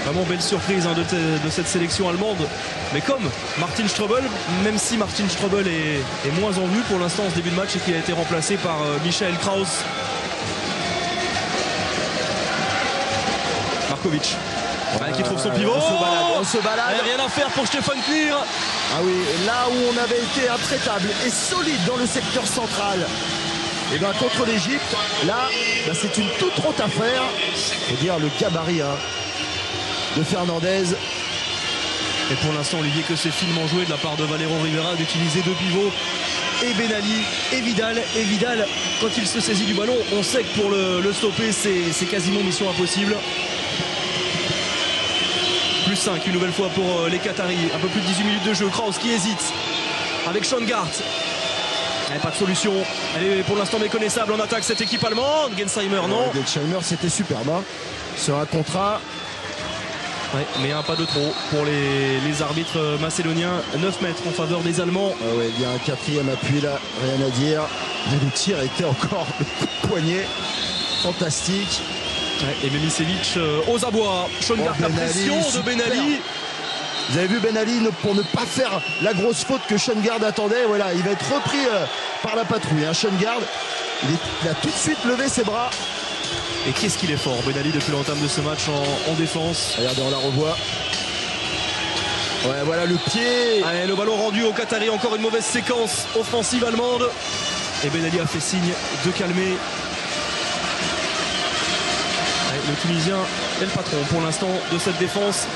Vraiment belle surprise hein, de cette sélection allemande. Mais comme Martin Strobel, même si Martin Strobel est moins en vue pour l'instant en ce début de match et qu'il a été remplacé par Michael Kraus. Markovic qui trouve son pivot. On se balade. Rien à faire pour Stefan Klir. Ah oui, là où on avait été intraitable et solide dans le secteur central, et bien contre l'Égypte, là, c'est une toute autre affaire. Faut dire le gabarit hein, de Fernandez. Et pour l'instant, Olivier, que c'est finement joué de la part de Valero Rivera d'utiliser deux pivots, et Ben Ali et Vidal. Et Vidal, quand il se saisit du ballon, on sait que pour le stopper, c'est quasiment mission impossible. Plus 5 une nouvelle fois pour les Qataris. Un peu plus de 18 minutes de jeu. Kraus qui hésite avec Schoengart. Pas de solution. Elle est pour l'instant méconnaissable en attaque cette équipe allemande. Gensheimer non. Gensheimer c'était superbe hein. Sur un contrat. Ouais, mais un pas de trop pour les arbitres macédoniens. 9 mètres en faveur des Allemands. Ouais, il y a un quatrième appui là, rien à dire. Le tir était encore le coup de poignet. Fantastique. Ouais, et Milicevic aux abois. Schoengart, la pression de Ben Ali. Vous avez vu Ben Ali pour ne pas faire la grosse faute que Schoengart attendait. Voilà, il va être repris par la patrouille. Hein. Schoengart, il a tout de suite levé ses bras. Et qu'est-ce qu'il est fort, Ben Ali, depuis l'entame de ce match en défense. Regardez, on la revoit. Ouais, voilà le pied. Allez, le ballon rendu au Qatari, encore une mauvaise séquence offensive allemande. Et Ben Ali a fait signe de calmer. Allez, le Tunisien est le patron pour l'instant de cette défense.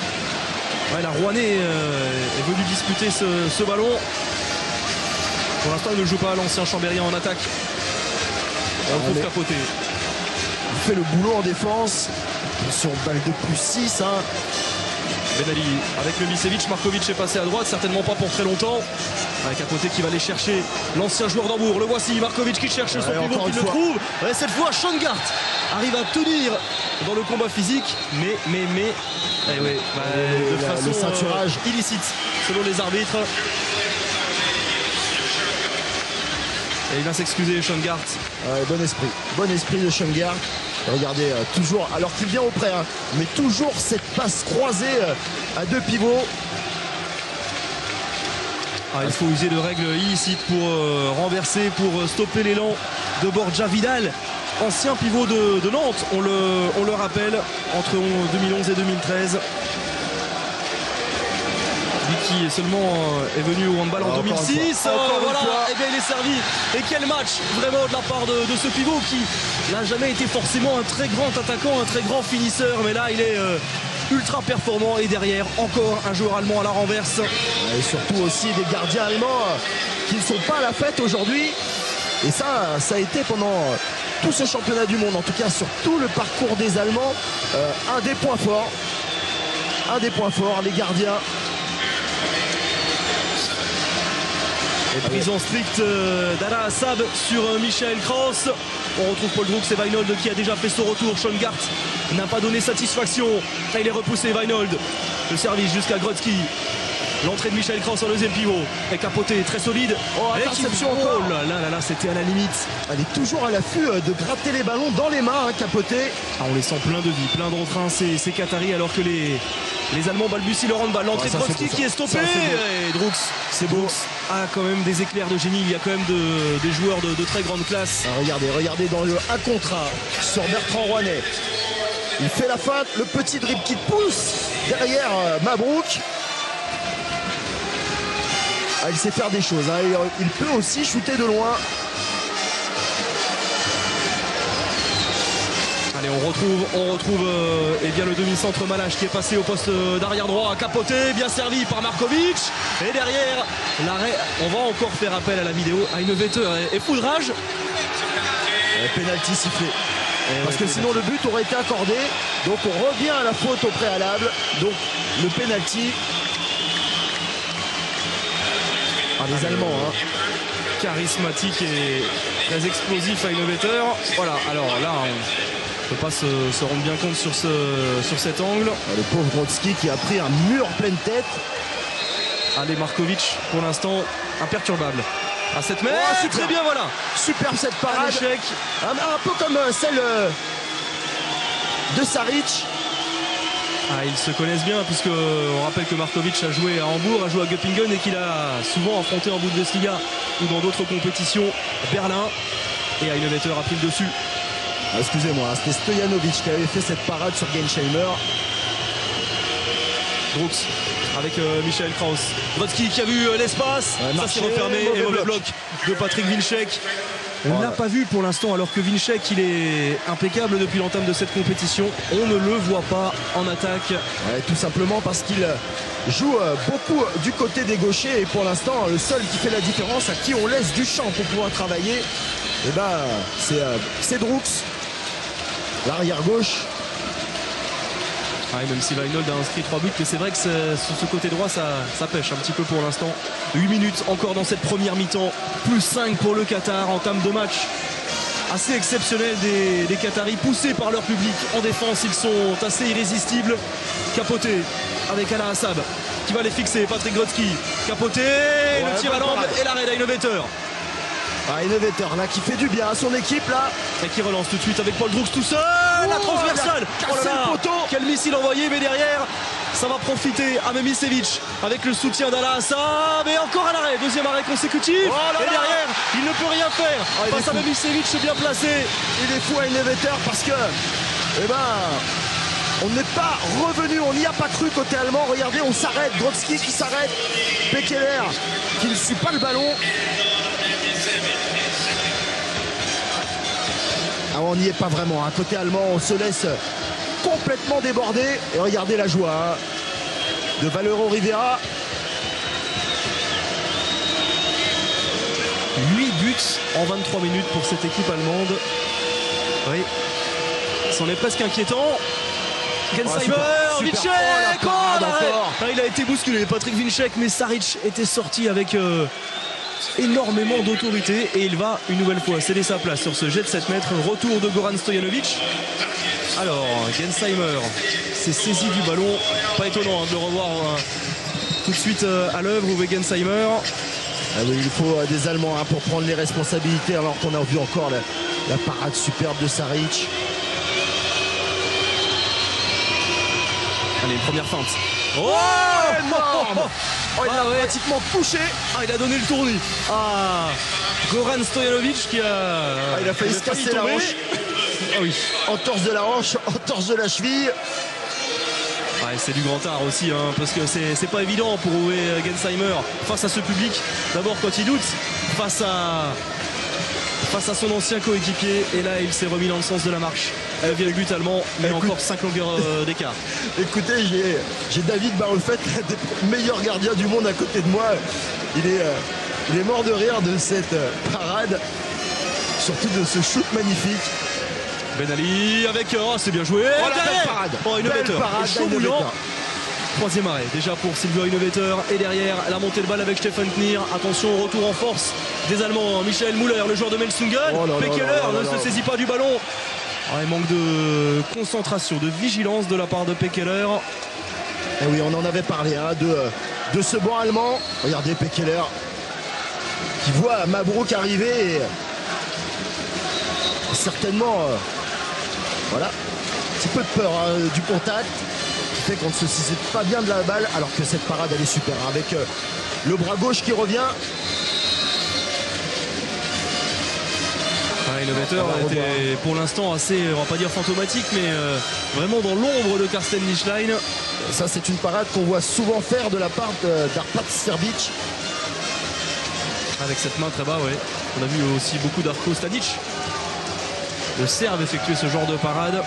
Ouais, la Rouennais est venu disputer ce ballon. Pour l'instant, il ne joue pas l'ancien Chambérien en attaque. On le trouve capoté. Il fait le boulot en défense. Sur balle de plus 6. Hein. Ben Ali avec le Milicevic. Markovic est passé à droite, certainement pas pour très longtemps. Avec un côté qui va aller chercher l'ancien joueur d'Hambourg. Le voici, Markovic qui cherche son pivot, qui le trouve. Et cette fois, Schoengart arrive à tenir dans le combat physique. Mais de façon le ceinturage illicite, selon les arbitres. Et il va s'excuser, Schoengart. Bon esprit de Schoengart. Regardez, toujours, alors qu'il vient auprès, hein, mais toujours cette passe croisée à deux pivots. Il faut user de règles illicites pour renverser, pour stopper l'élan de Borja Vidal, ancien pivot de Nantes, on le rappelle, entre 2011 et 2013. Qui seulement est venu au handball en 2006. Voilà, et bien il est servi. Et quel match vraiment de la part de ce pivot qui n'a jamais été forcément un très grand attaquant, un très grand finisseur, mais là il est ultra performant. Et derrière encore un joueur allemand à la renverse. Et surtout aussi des gardiens allemands qui ne sont pas à la fête aujourd'hui. Et ça a été pendant tout ce championnat du monde, en tout cas sur tout le parcours des Allemands, un des points forts, les gardiens. Et prise en strict d'Ala Assab sur Michael Kraus. On retrouve Paul Drux et Weinhold qui a déjà fait son retour. Schoengart n'a pas donné satisfaction. Là, il est repoussé, Weinhold. Le service jusqu'à Grodzki. L'entrée de Michael Kraus en deuxième pivot est capotée, très solide. Oh, interception encore. Oh là là, c'était à la limite. Elle est toujours à l'affût de gratter les ballons dans les mains, hein, Capote. Ah, on les sent plein de vie, plein d'entrain, ces Qataris, alors que les Allemands balbutient leur handball. L'entrée de Brodsky qui est stoppée. Et Drux, c'est beau. A quand même des éclairs de génie. Il y a quand même des joueurs de très grande classe. Ah, regardez dans le 1 contre 1 sur Bertrand Rouanet. Il fait la feinte, le petit dribble qui pousse derrière Mabrouk. Ah, il sait faire des choses, hein. Il peut aussi shooter de loin. Allez, on retrouve eh bien le demi-centre Malache qui est passé au poste d'arrière droit, capoté, bien servi par Markovic. Et derrière, l'arrêt, on va encore faire appel à la vidéo, à une vetteur et foudrage. Pénalty sifflé. Parce que sinon le but aurait été accordé. Donc on revient à la faute au préalable. Donc le pénalty. Ah, les Allemands, hein. Charismatique et très explosif à une vetteur. Voilà, alors là, on ne peut pas se rendre bien compte sur cet angle. Le pauvre Brodsky qui a pris un mur pleine tête. Allez, Markovic, pour l'instant, imperturbable. À 7 mètres, oh, c'est très bien, voilà. Superbe cette parade. Un peu comme celle de Saric. Ah, ils se connaissent bien, puisque on rappelle que Markovic a joué à Hambourg, a joué à Göppingen et qu'il a souvent affronté en Bundesliga ou dans d'autres compétitions Berlin. Et Heinevetter a pris le dessus. Ah, excusez-moi, c'était Stojanovic qui avait fait cette parade sur Gensheimer. Drux avec Michael Kraus. Brodsky qui a vu l'espace. Ça s'est refermé et mauvais bloc de Patrick Winczek. On ne l'a pas vu pour l'instant, alors que Winczek il est impeccable depuis l'entame de cette compétition. On ne le voit pas en attaque. Ouais, tout simplement parce qu'il joue beaucoup du côté des gauchers. Et pour l'instant, le seul qui fait la différence, à qui on laisse du champ pour pouvoir travailler, et ben, c'est Drux, l'arrière gauche. Ouais, même si Weinhold a inscrit 3 buts, mais c'est vrai que sur ce côté droit ça pêche un petit peu pour l'instant. 8 minutes encore dans cette première mi-temps, plus 5 pour le Qatar, entame de match assez exceptionnel des Qataris, poussés par leur public en défense. Ils sont assez irrésistibles. Capoté avec Ala Assab qui va les fixer. Patrick Brodsky, Capoté, ouais, le tir à l'angle et l'arrêt d'Einevetter. Heinevetter là qui fait du bien à son équipe là. Et qui relance tout de suite avec Paul Drux tout seul. La transversale. Oh là là, le poteau. Quel missile envoyé, mais derrière ça va profiter à Memisevic avec le soutien d'Ala Assab. Et encore un arrêt, deuxième arrêt consécutif. Oh et derrière il ne peut rien faire face à Memisevic bien placé. Il est fou à Heinevetter parce que on n'est pas revenu, on n'y a pas cru côté allemand. Regardez, on s'arrête, Brodsky qui s'arrête, Pekeler qui ne suit pas le ballon. Ah, on n'y est pas vraiment, hein. Côté allemand, on se laisse complètement déborder. Et regardez la joie de Valero Rivera. 8 buts en 23 minutes pour cette équipe allemande. Oui, c'en est presque inquiétant. Gensheimer, Winczek, il a été bousculé, Patrick Winczek, mais Saric était sorti avec énormément d'autorité et il va une nouvelle fois céder sa place sur ce jet de 7 mètres. Retour de Goran Stojanovic. Alors, Gensheimer s'est saisi du ballon. Pas étonnant de le revoir tout de suite à l'œuvre, Uwe Gensheimer. Ah oui, il faut des Allemands pour prendre les responsabilités, alors qu'on a vu encore la parade superbe de Saric. Allez, une première feinte. Oh, énorme. Oh, il a pratiquement touché. Ah, il a donné le tournis. Ah, Goran Stojanovic qui a... il a failli se casser la hanche. Ah oui. Entorse de la hanche, entorse de la cheville. Ouais, c'est du grand art aussi, hein, parce que c'est pas évident pour Uwe Gensheimer face à ce public. D'abord quand il doute, face à son ancien coéquipier, et là il s'est remis dans le sens de la marche. 1,8 allemand, mais encore 5 longueurs d'écart. Écoutez, j'ai David Barrefet, un des meilleurs gardiens du monde à côté de moi. Il est mort de rire de cette parade, surtout de ce shoot magnifique. Ben Ali avec... Oh, c'est bien joué. Oh, la belle parade. Oh, Heinevetter. Chaud bouillant. Troisième arrêt déjà pour Silvio Heinevetter. Et derrière la montée de balle avec Stefan Knir. Attention, retour en force des Allemands. Michael Müller, le joueur de Melsungen. Pekeler ne se saisit pas du ballon. Oh, il manque de concentration, de vigilance de la part de Pekeler. Et oui, on en avait parlé hein, de ce banc allemand. Regardez Pekeler qui voit Mabrouk arriver et certainement voilà, un petit peu de peur hein, du contact qui fait qu'on ne se saisit pas bien de la balle, alors que cette parade elle est super hein, avec le bras gauche qui revient. Innovateur était pour l'instant assez, on va pas dire fantomatique, mais vraiment dans l'ombre de Carsten Lichtlein. Ça c'est une parade qu'on voit souvent faire de la part d'Arpad Srbic. Avec cette main très bas, ouais. On a vu aussi beaucoup d'Arko Stanic, le Serbe, effectuer ce genre de parade.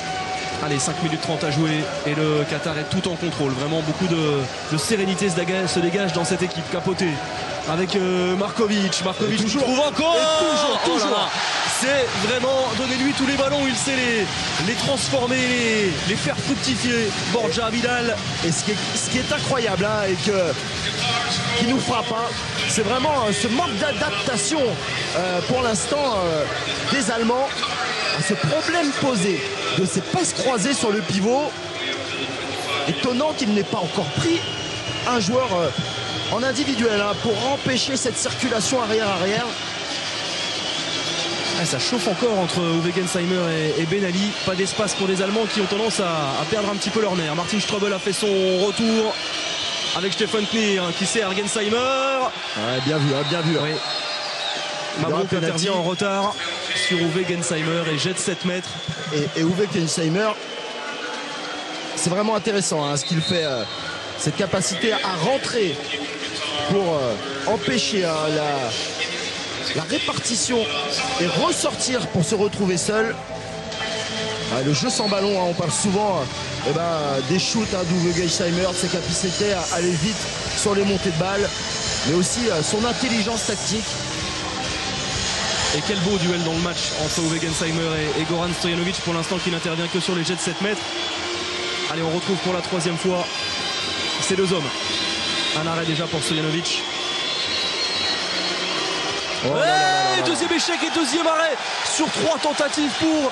Allez, 5 minutes 30 à jouer et le Qatar est tout en contrôle. Vraiment beaucoup de sérénité se dégage dans cette équipe. Capoté avec Markovic. Markovic qui trouve encore. Et toujours. C'est vraiment, donnez-lui tous les ballons, il sait les transformer, les faire fructifier. Borja Vidal. Et ce qui est incroyable hein, et qui nous frappe, hein, c'est vraiment ce manque d'adaptation pour l'instant des Allemands à ce problème posé de ces passes croisées sur le pivot. Étonnant qu'il n'ait pas encore pris un joueur en individuel hein, pour empêcher cette circulation arrière-arrière. Ça chauffe encore entre Uwe Gensheimer et Ben Ali. Pas d'espace pour des Allemands qui ont tendance à perdre un petit peu leur nerf. Martin Strobel a fait son retour avec Stefan Knie hein, qui sert Gensheimer. Ouais, bien vu, hein, bien vu. Oui. Mabrouk intervient en retard sur Uwe Gensheimer et jette 7 mètres. Et Uwe Gensheimer, c'est vraiment intéressant hein, ce qu'il fait, cette capacité à rentrer pour empêcher hein, la répartition et ressortir pour se retrouver seul. Le jeu sans ballon, hein, on parle souvent des shoots hein, d'Uwe Gensheimer, de ses capacités à aller vite sur les montées de balles, mais aussi son intelligence tactique. Et quel beau duel dans le match entre Uwe Gensheimer et Goran Stojanovic, pour l'instant qui n'intervient que sur les jets de 7 mètres. Allez, on retrouve pour la 3e fois ces deux hommes. Un arrêt déjà pour Stojanovic. Deuxième échec et deuxième arrêt sur 3 tentatives pour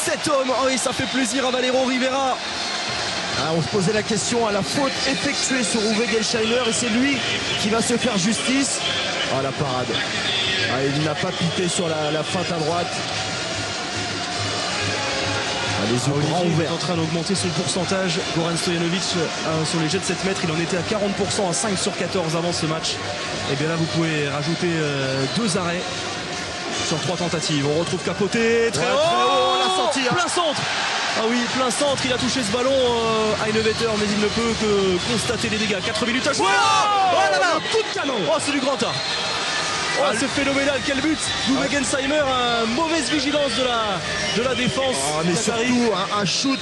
cet homme. Oh, et ça fait plaisir à Valero Rivera. Ah, on se posait la question à la faute effectuée sur Uwe Gensheimer et c'est lui qui va se faire justice. Ah, la parade. Ah, il n'a pas pité sur la feinte à droite. Ah, les yeux grands ouverts. Il est en train d'augmenter son pourcentage. Goran Stojanovic sur les jets de 7 mètres, il en était à 40% à 5 sur 14 avant ce match. Et bien là vous pouvez rajouter 2 arrêts sur 3 tentatives. On retrouve Capoté très haut, on l'a senti, hein. Plein centre. Ah oui, plein centre, il a touché ce ballon à Innovator, mais il ne peut que constater les dégâts. 4 minutes à jouer. Oh là là, coup de canon. Oh, c'est du grand art. Oh, c'est phénoménal, quel but. Uwe Gensheimer, mauvaise vigilance de la défense. Oh, mais surtout un shoot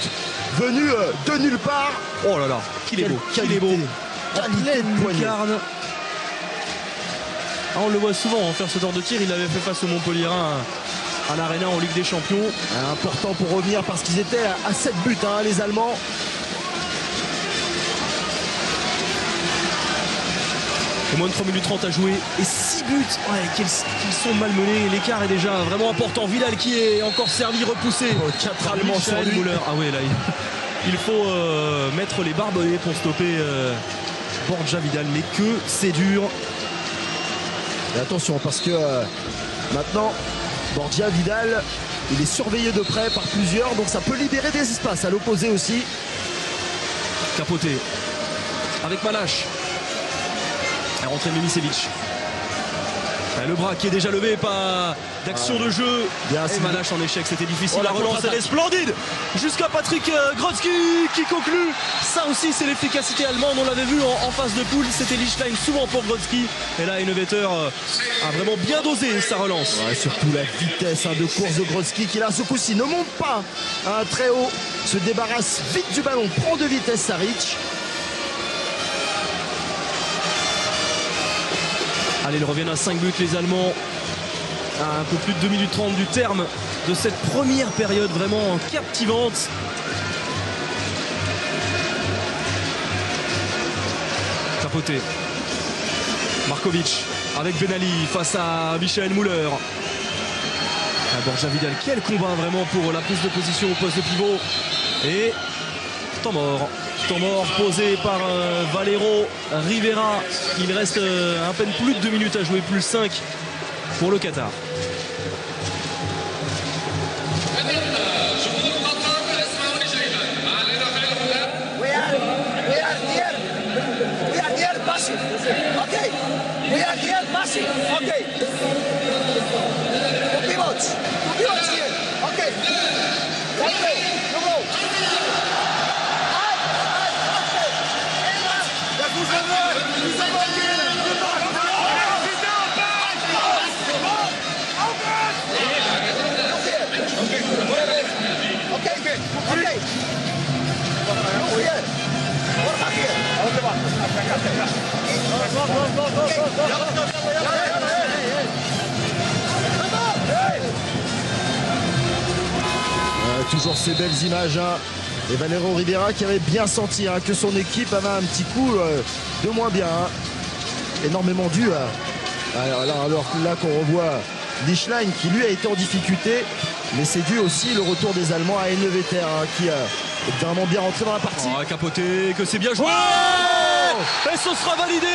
venu de nulle part. Oh là là, qu'il est beau, qu'il est beau. Qualité de poignée. On le voit souvent faire ce genre de tir. Il l'avait fait face au Montpellierin à l'Arena en Ligue des Champions. Important pour revenir parce qu'ils étaient à 7 buts, hein, les Allemands. Au moins de 3 minutes 30 à jouer et 6 buts qu'ils sont malmenés. L'écart est déjà vraiment important. Vidal qui est encore servi, repoussé. 4 Allemands sur lui. Müller. Ah ouais, là il faut mettre les barbelés pour stopper Borja Vidal, mais que c'est dur. Et attention parce que maintenant Borja Vidal il est surveillé de près par plusieurs, donc ça peut libérer des espaces à l'opposé aussi. Capoté avec Malache. La rentrée de Milicevic. Le bras qui est déjà levé, pas d'action de jeu. Bien, et Malache en échec, c'était difficile. Oh, la relance, elle est splendide. Jusqu'à Patrick Grodzki qui conclut. Ça aussi, c'est l'efficacité allemande. On l'avait vu en phase de poule. C'était Lichtlein souvent pour Grodzki. Et là, Innovator a vraiment bien dosé sa relance. Ouais, surtout la vitesse de course de Grodzki qui là, ce coup-ci, ne monte pas très haut. Se débarrasse vite du ballon, prend de vitesse Saric. Allez, ils reviennent à 5 buts, les Allemands. À un peu plus de 2 minutes 30 du terme de cette première période vraiment captivante. Capoté. Markovic avec Ben Ali face à Michael Müller. Borja Vidal, quel combat vraiment pour la prise de position au poste de pivot. Et temps mort Temps mort posé par Valero Rivera. Il reste à peine plus de 2 minutes à jouer, plus 5 pour le Qatar. Okay, we are here passing. Okay. Two pivots here. Okay. Right way. You go. Toujours ces belles images, hein. Et Valero Rivera qui avait bien senti, hein, que son équipe avait un petit coup de moins bien, hein. Énormément dû à, alors là qu'on revoit Lichtlein qui lui a été en difficulté, mais c'est dû aussi le retour des Allemands à Enneveter, hein, qui est vraiment bien rentré dans la partie. Oh, capoté, que c'est bien joué. Oh, et ce sera validé.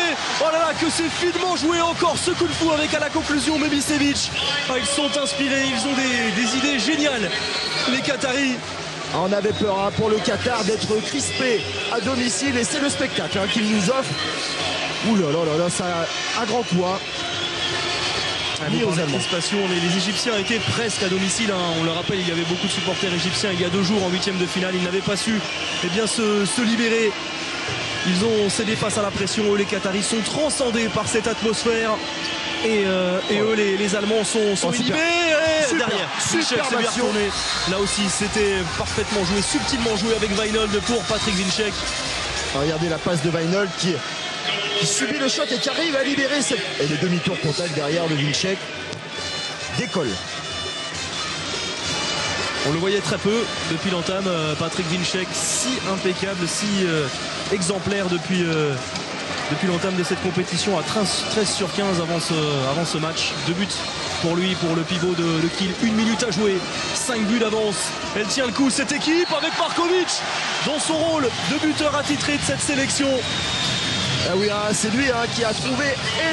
Oh là là, que c'est finement joué encore ce coup de fou avec à la conclusion Mebisevic. Ah, ils sont inspirés, ils ont des idées géniales, les Qataris. On avait peur, hein, pour le Qatar d'être crispé à domicile, et c'est le spectacle, hein, qu'il nous offre. Ouh là là là là, ça a un grand poids. Les Égyptiens étaient presque à domicile, hein. On le rappelle, il y avait beaucoup de supporters égyptiens il y a 2 jours en 8e de finale. Ils n'avaient pas su se libérer. Ils ont cédé face à la pression. Eux, les Qataris sont transcendés par cette atmosphère. Et eux, les Allemands sont inhibés. Derrière, Vinček s'est bien retourné. Là aussi, c'était parfaitement joué, subtilement joué avec Wijnald pour Patrick Vinček. Regardez la passe de Wijnald qui subit le choc et qui arrive à libérer cette... Et le demi-tour contact derrière de Vinček décolle. On le voyait très peu depuis l'entame. Patrick Vinček, si impeccable, si exemplaire depuis l'entame de cette compétition, à 13 sur 15 avant ce match. 2 buts pour lui, pour le pivot de Kiel. 1 minute à jouer, 5 buts d'avance. Elle tient le coup, cette équipe, avec Markovic dans son rôle de buteur attitré de cette sélection. Ah oui, hein, c'est lui, hein, qui a trouvé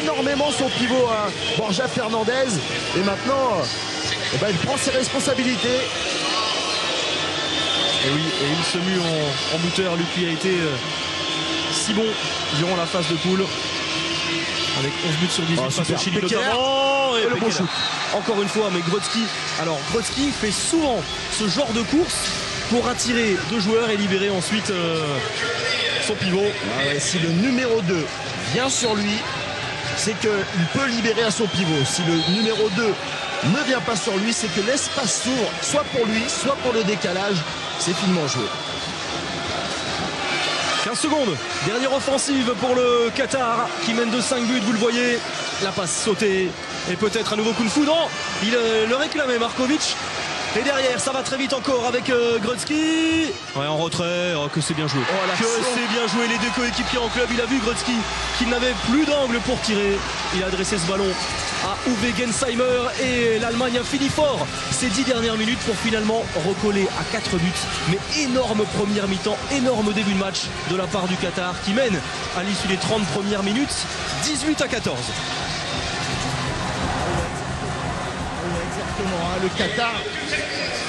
énormément son pivot, hein, Borja Fernandez. Et maintenant, il prend ses responsabilités. Et oui, et il se mue en buteur. Lui qui a été si bon durant la phase de poule, avec 11 buts sur 18 face au Chili notamment. Et le beau shoot. Encore une fois, mais Grodzki fait souvent ce genre de course pour attirer 2 joueurs et libérer ensuite son pivot. Ah ouais, si le numéro 2 vient sur lui, c'est qu'il peut libérer à son pivot. Si le numéro 2 ne vient pas sur lui, c'est que l'espace s'ouvre, soit pour lui, soit pour le décalage. C'est finement joué. 15 secondes, dernière offensive pour le Qatar qui mène de 5 buts, vous le voyez. La passe sautée et peut-être un nouveau coup de foudre. Non, il le réclamait Markovic. Et derrière, ça va très vite encore avec Grodzki. Ouais, en retrait, que c'est bien joué. C'est bien joué, les 2 coéquipiers en club. Il a vu Grodzki qu'il n'avait plus d'angle pour tirer. Il a adressé ce ballon à Uwe Gensheimer et l'Allemagne a fini fort ces 10 dernières minutes pour finalement recoller à 4 buts. Mais énorme première mi-temps, énorme début de match de la part du Qatar qui mène à l'issue des 30 premières minutes 18-14. Exactement, hein, le Qatar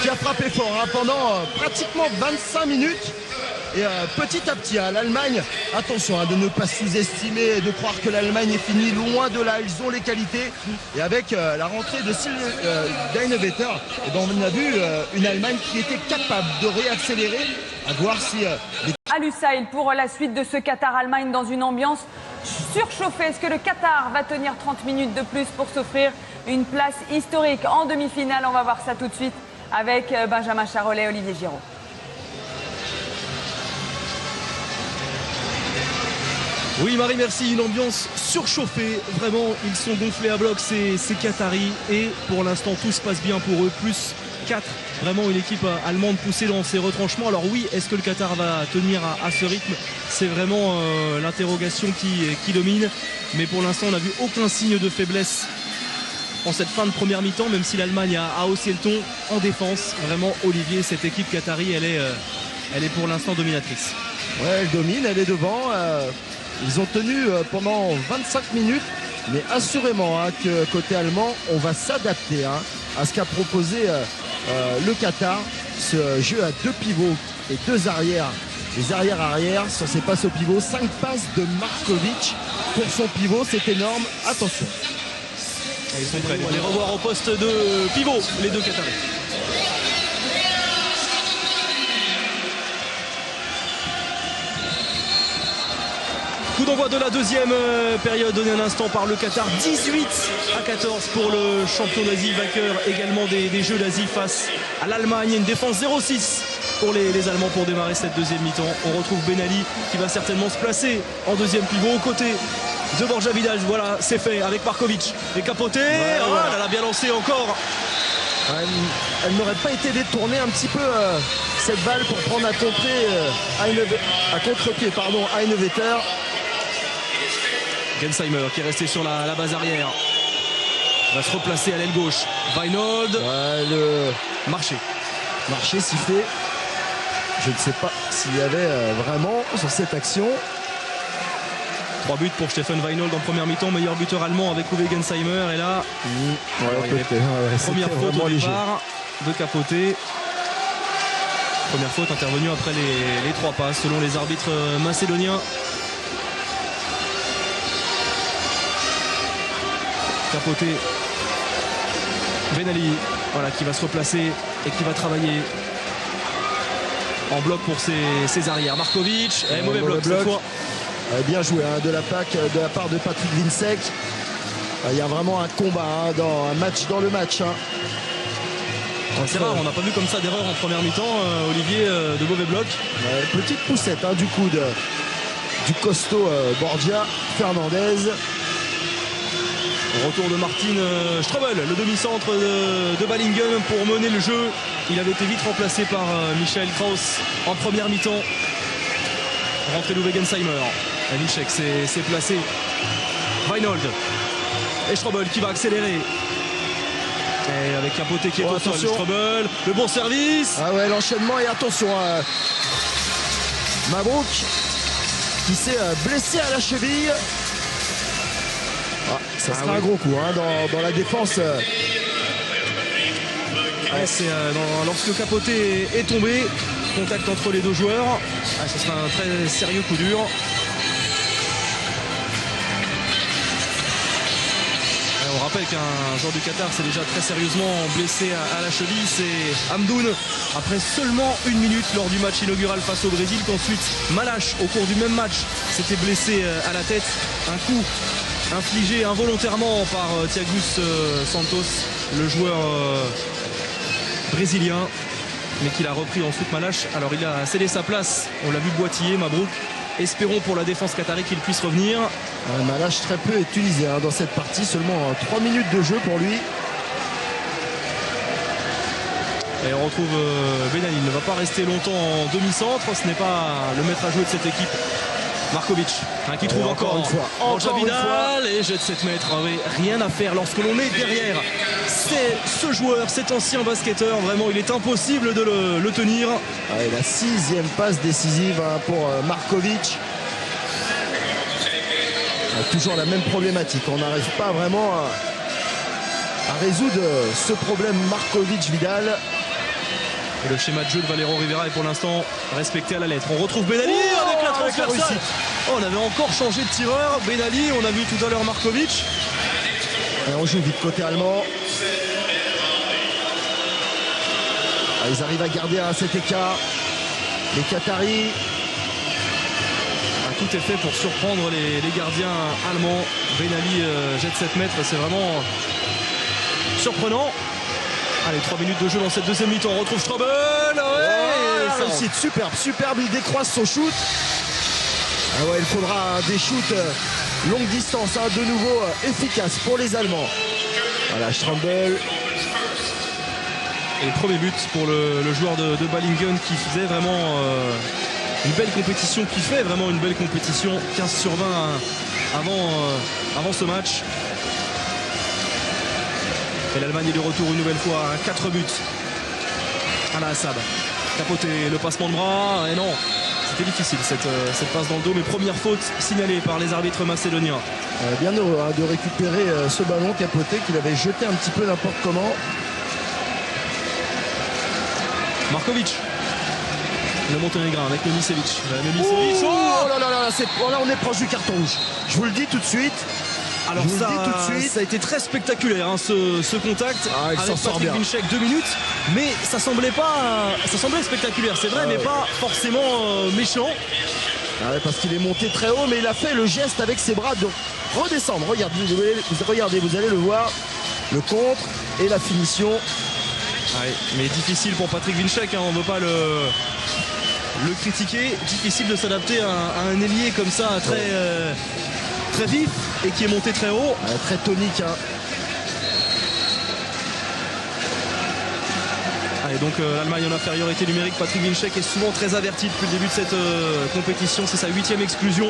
qui a frappé fort, hein, pendant pratiquement 25 minutes. Et petit à petit, hein, l'Allemagne, attention, hein, de ne pas sous-estimer, de croire que l'Allemagne est finie, loin de là, ils ont les qualités. Et avec la rentrée de Enneveter, on a vu une Allemagne qui était capable de réaccélérer, à voir si... À Lusail pour la suite de ce Qatar-Allemagne dans une ambiance surchauffée. Est-ce que le Qatar va tenir 30 minutes de plus pour s'offrir une place historique en demi-finale? On va voir ça tout de suite avec Benjamin Charolais et Olivier Giraud. Oui Marie, merci. Une ambiance surchauffée, vraiment ils sont gonflés à bloc ces Qataris et pour l'instant tout se passe bien pour eux, plus 4, vraiment une équipe allemande poussée dans ses retranchements. Alors oui, est-ce que le Qatar va tenir à ce rythme? C'est vraiment l'interrogation qui domine, mais pour l'instant on n'a vu aucun signe de faiblesse en cette fin de première mi-temps, même si l'Allemagne a haussé le ton en défense. Vraiment Olivier, cette équipe qatari elle est pour l'instant dominatrice. Ouais, elle domine, elle est devant. Ils ont tenu pendant 25 minutes, mais assurément que côté allemand, on va s'adapter à ce qu'a proposé le Qatar. Ce jeu à 2 pivots et 2 arrières. Les arrières sur ses passes au pivot. 5 passes de Markovic pour son pivot, c'est énorme. Attention. Ils sont prêts. On va les revoir au poste de pivot, les deux Qataris. Coup d'envoi de la deuxième période donnée un instant par le Qatar. 18-14 pour le champion d'Asie, vainqueur également des Jeux d'Asie face à l'Allemagne. Une défense 0-6 pour les Allemands pour démarrer cette deuxième mi-temps. On retrouve Ben Ali qui va certainement se placer en deuxième pivot aux côtés de Borja Vidal. Voilà, c'est fait avec Markovic. Et capoté, elle a bien lancé encore. Elle n'aurait pas été détournée un petit peu cette balle pour prendre à contre-pied Heinevetter. Gensheimer qui est resté sur la base arrière. Va se replacer à l'aile gauche. Weinhold. Le marché sifflé. Je ne sais pas s'il y avait vraiment sur cette action. 3 buts pour Stefan Weinhold en première mi-temps, meilleur buteur allemand avec Uwe Gensheimer. Et là, première faute au départ de Capoté. Première faute intervenue après les 3 passes selon les arbitres macédoniens. Capoté, Ben Ali, qui va se replacer et qui va travailler en bloc pour ses arrières. Markovic, mauvais bloc cette fois. Bien joué de la part de Patrick Vinsek. Il y a vraiment un combat dans le match. C'est rare, on n'a pas vu comme ça d'erreur en première mi-temps. Olivier, de mauvais bloc. Petite poussette du coup du costaud Borja Fernandez. Retour de Martin Strobel, le demi-centre de Ballingen pour mener le jeu. Il avait été vite remplacé par Michael Kraus en première mi-temps. Rentrée d'Uwe Gensheimer. Winczek s'est placé. Weinhold. Et Strobel qui va accélérer. Et avec Capoté qui est au sol. Strobel, le bon service. L'enchaînement et attention. Mabrouk qui s'est blessé à la cheville. Ça sera un gros coup dans la défense. Lorsque Capoté est tombé, contact entre les deux joueurs. Ce sera un très sérieux coup dur. On rappelle qu'un joueur du Qatar s'est déjà très sérieusement blessé à la cheville. C'est Hamdoun après seulement 1 minute lors du match inaugural face au Brésil. Qu'ensuite Malache au cours du même match s'était blessé à la tête. Un coup infligé involontairement par Thiago Santos, le joueur brésilien, mais qu'il a repris ensuite Malache. Alors il a cédé sa place, on l'a vu boitiller, Mabrouk. Espérons pour la défense qatari qu'il puisse revenir. Malache très peu utilisé dans cette partie, seulement 3 minutes de jeu pour lui. Et on retrouve Ben Ali, il ne va pas rester longtemps en demi-centre, ce n'est pas le maître à jouer de cette équipe. Markovic qui trouve encore une fois Borja Vidal et jette 7 mètres. Rien à faire lorsque l'on est derrière. C'est ce joueur, cet ancien basketteur, vraiment il est impossible de le tenir. La 6e passe décisive pour Markovic. Toujours la même problématique, on n'arrive pas vraiment à résoudre ce problème Markovic-Vidal. Et le schéma de jeu de Valero Rivera est pour l'instant respecté à la lettre. On retrouve Ben Ali avec la transversale. On avait encore changé de tireur. Ben Ali, on a vu tout à l'heure Markovic. Et on joue vite côté allemand. Ils arrivent à garder cet écart. Les Qataris. Tout est fait pour surprendre les gardiens allemands. Ben Ali jette 7 mètres. C'est vraiment surprenant. Allez, 3 minutes de jeu dans cette deuxième mi-temps. On retrouve Strobel. Réussite superbe. Il décroise son shoot. Il faudra des shoots longue distance, de nouveau efficaces pour les Allemands. Voilà, Strobel. Et le premier but pour le joueur de Ballingen qui faisait vraiment une belle compétition, 15 sur 20 avant ce match. Et l'Allemagne est de retour une nouvelle fois à 4 buts. Ala Assad. Capoté, le passement de bras. Et non, C'était difficile cette passe dans le dos, mais première faute signalée par les arbitres macédoniens. Bien heureux de récupérer ce ballon capoté qu'il avait jeté un petit peu n'importe comment. Markovic, le Monténégrin avec Memisevic. Oh là là là, là on est proche du carton rouge. Je vous le dis tout de suite. Alors ça a été très spectaculaire ce contact avec Patrick Winczek, 2 minutes, mais ça semblait spectaculaire, c'est vrai, mais pas forcément méchant. Parce qu'il est monté très haut, mais il a fait le geste avec ses bras de redescendre. Regardez, vous allez le voir, le contre et la finition. Mais difficile pour Patrick Winczek, on ne veut pas le critiquer, difficile de s'adapter à un ailier comme ça, très vif et qui est monté très haut. Très tonique. Donc l'Allemagne en infériorité numérique. Patrick Winczek est souvent très averti depuis le début de cette compétition. C'est sa 8e exclusion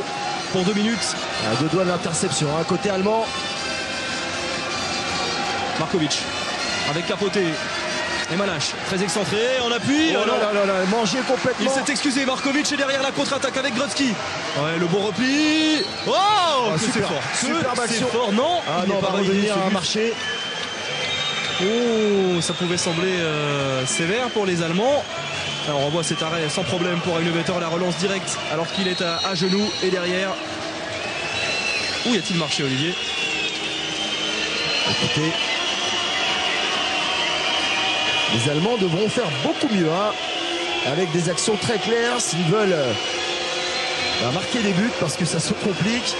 pour 2 minutes. À 2 doigts de l'interception, côté allemand. Markovic avec Capote. Et Malache, très excentré, en appui. Mangé complètement. Il s'est excusé, Markovic est derrière la contre-attaque avec Grodzki. Le bon repli. C'est fort. Superbe action. Fort. Non, il va revenir à marcher. Ça pouvait sembler sévère pour les Allemands. Alors on voit cet arrêt sans problème pour Einevetter, la relance directe alors qu'il est à genoux et derrière. Où y a-t-il marché, Olivier? Écoutez, les Allemands devront faire beaucoup mieux avec des actions très claires s'ils veulent marquer des buts parce que ça se complique.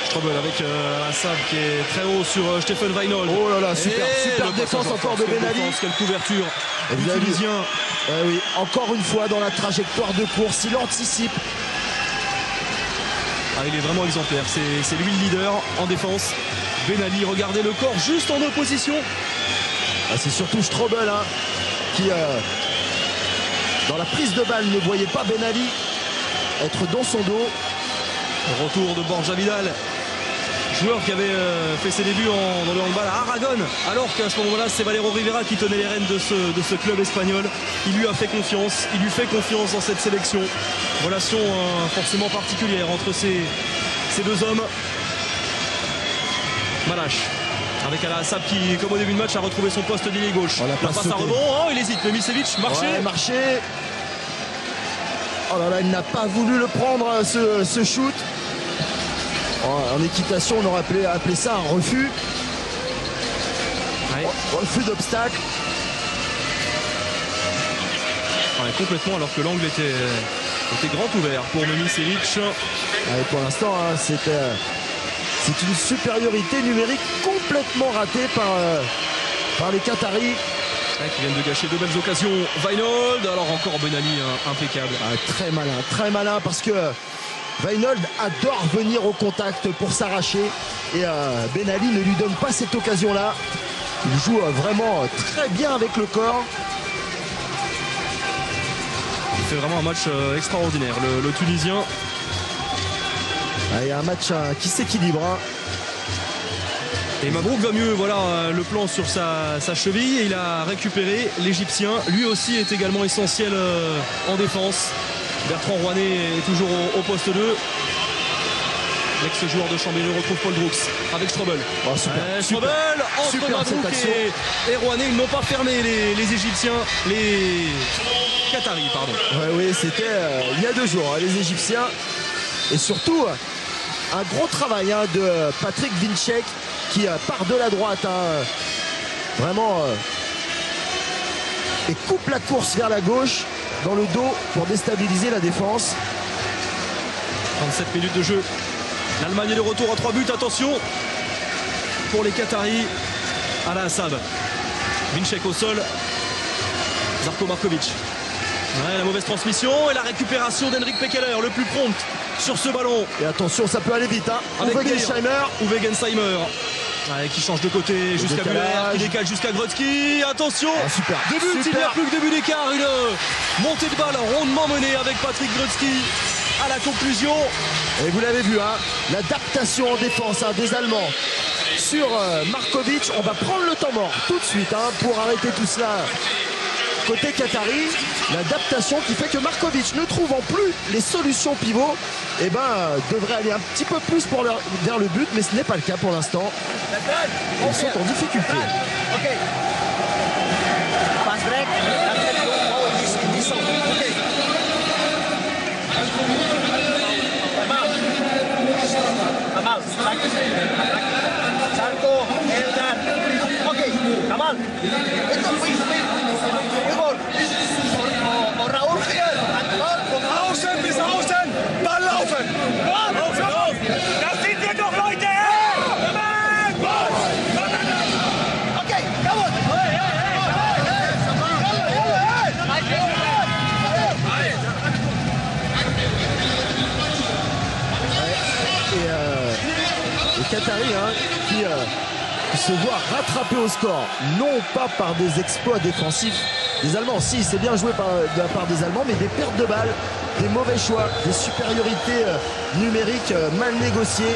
Strobel avec Assab qui est très haut sur Stefan Weinhold. Oh là là, super défense encore de Ben Ali. Quelle couverture du Tunisien. Oui, encore une fois dans la trajectoire de course, il anticipe. Il est vraiment exemplaire, c'est lui le leader en défense. Ben Ali, regardez le corps juste en opposition. C'est surtout Strobel qui dans la prise de balle ne voyait pas Ben Ali être dans son dos. Retour de Borja Vidal, joueur qui avait fait ses débuts dans le handball à Aragon, alors qu'à ce moment-là c'est Valero Rivera qui tenait les rênes de ce club espagnol. Il lui a fait confiance, il lui fait confiance dans cette sélection. Relation forcément particulière entre ces 2 hommes. Malache avec Ala Assab qui, comme au début de match, a retrouvé son poste d'ailier gauche. La passe à rebond, il hésite, Memisevic, marché. Oh là là, il n'a pas voulu le prendre, ce shoot. En équitation, on aurait appelé ça un refus. Refus d'obstacle. Complètement, alors que l'angle était grand ouvert pour Memisevic. Pour l'instant, c'est une supériorité numérique complètement ratée par les Qataris. Qui viennent de gâcher 2 belles occasions. Weinhold, alors encore Ben Ali, impeccable. Très malin parce que Weinhold adore venir au contact pour s'arracher et Ben Ali ne lui donne pas cette occasion-là. Il joue vraiment très bien avec le corps. Il fait vraiment un match extraordinaire, le Tunisien. Il y a un match qui s'équilibre. Et Mabrouk va mieux, voilà le plan sur sa cheville. Et il a récupéré l'Égyptien. Lui aussi est également essentiel en défense. Bertrand Rouanet est toujours au poste 2. L'ex-joueur de Chambéry retrouve Paul Brooks avec Strobel. Strobel entre Mabrouk et Rouanet. Ils n'ont pas fermé les Égyptiens, les Qataris, pardon. Oui, c'était il y a 2 jours, les Égyptiens. Et surtout, un gros travail de Patrick Winczek qui part de la droite, vraiment, et coupe la course vers la gauche dans le dos pour déstabiliser la défense. 37 minutes de jeu. L'Allemagne est de retour à 3 buts. Attention pour les Qataris. Ala Assab. Winczek au sol. Zarko Markovic. La mauvaise transmission et la récupération d'Henrik Pekeler, le plus prompt sur ce ballon. Et attention, ça peut aller vite. Uwe Gensheimer. Qui change de côté jusqu'à Müller, qui décale jusqu'à Grodzki. Attention, 2 buts, il n'y a plus que 2 buts d'écart. Une montée de balle rondement menée avec Patrick Grodzki à la conclusion. Et vous l'avez vu, l'adaptation en défense des Allemands sur Markovic. On va prendre le temps mort tout de suite pour arrêter tout cela côté qatari, l'adaptation qui fait que Markovic, ne trouvant plus les solutions pivots, eh ben, devrait aller un petit peu plus vers le but, mais ce n'est pas le cas pour l'instant. Ils sont en difficulté. Ok. Pass break. Kamal, Sarko, Eldar. Okay, Kamal. Raúl hier. Von außen bis außen. Ball laufen. Auf. Das sind wir doch, Leute. Okay, come on. Et les Qataris qui se voient rattraper au score, non pas par des exploits défensifs des Allemands, si c'est bien joué de la part des Allemands, mais des pertes de balles, des mauvais choix, des supériorités numériques mal négociées.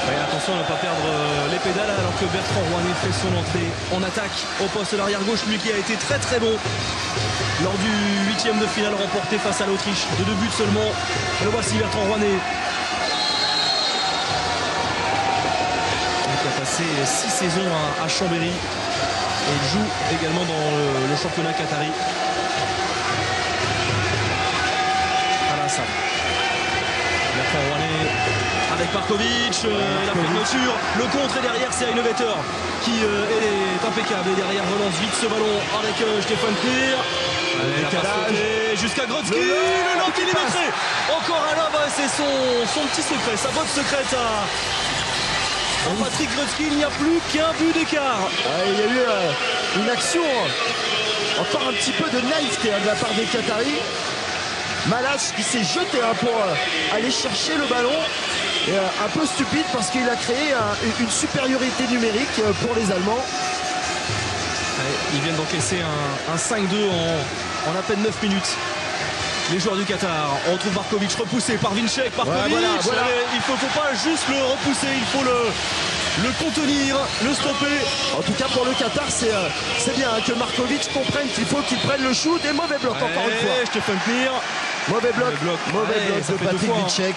Ouais, attention à ne pas perdre les pédales alors que Bertrand Rouanet fait son entrée en attaque au poste d'arrière gauche, lui qui a été très très bon lors du 8e de finale remporté face à l'Autriche de 2 buts seulement. Le voici Bertrand Rouanet. Il a passé 6 saisons à Chambéry et il joue également dans le championnat qatari. Alassane. Bertrand Rouanet avec Markovic, la fermeture, le contre et derrière c'est Heinevetter qui est impeccable et derrière relance vite ce ballon avec Stefan Knier. Jusqu'à Grodzki, le lob millimétré. Encore un lob, c'est son petit secret, sa botte secrète à Patrick Grodzki. Il n'y a plus qu'un but d'écart. Il y a eu une action encore un petit peu de naïveté de la part des Qataris. Malach qui s'est jeté pour aller chercher le ballon. Et, un peu stupide parce qu'il a créé une supériorité numérique pour les Allemands. Ils viennent d'encaisser un 5-2 en à peine 9 minutes. Les joueurs du Qatar. On retrouve Markovic repoussé par Vinček. Markovic, voilà. Il ne faut pas juste le repousser, il faut le contenir, le stopper. En tout cas pour le Qatar, c'est bien que Markovic comprenne qu'il faut qu'il prenne le shoot. Et mauvais bloc encore une fois. Stefan Knier. Mauvais bloc de Patrick Vinček.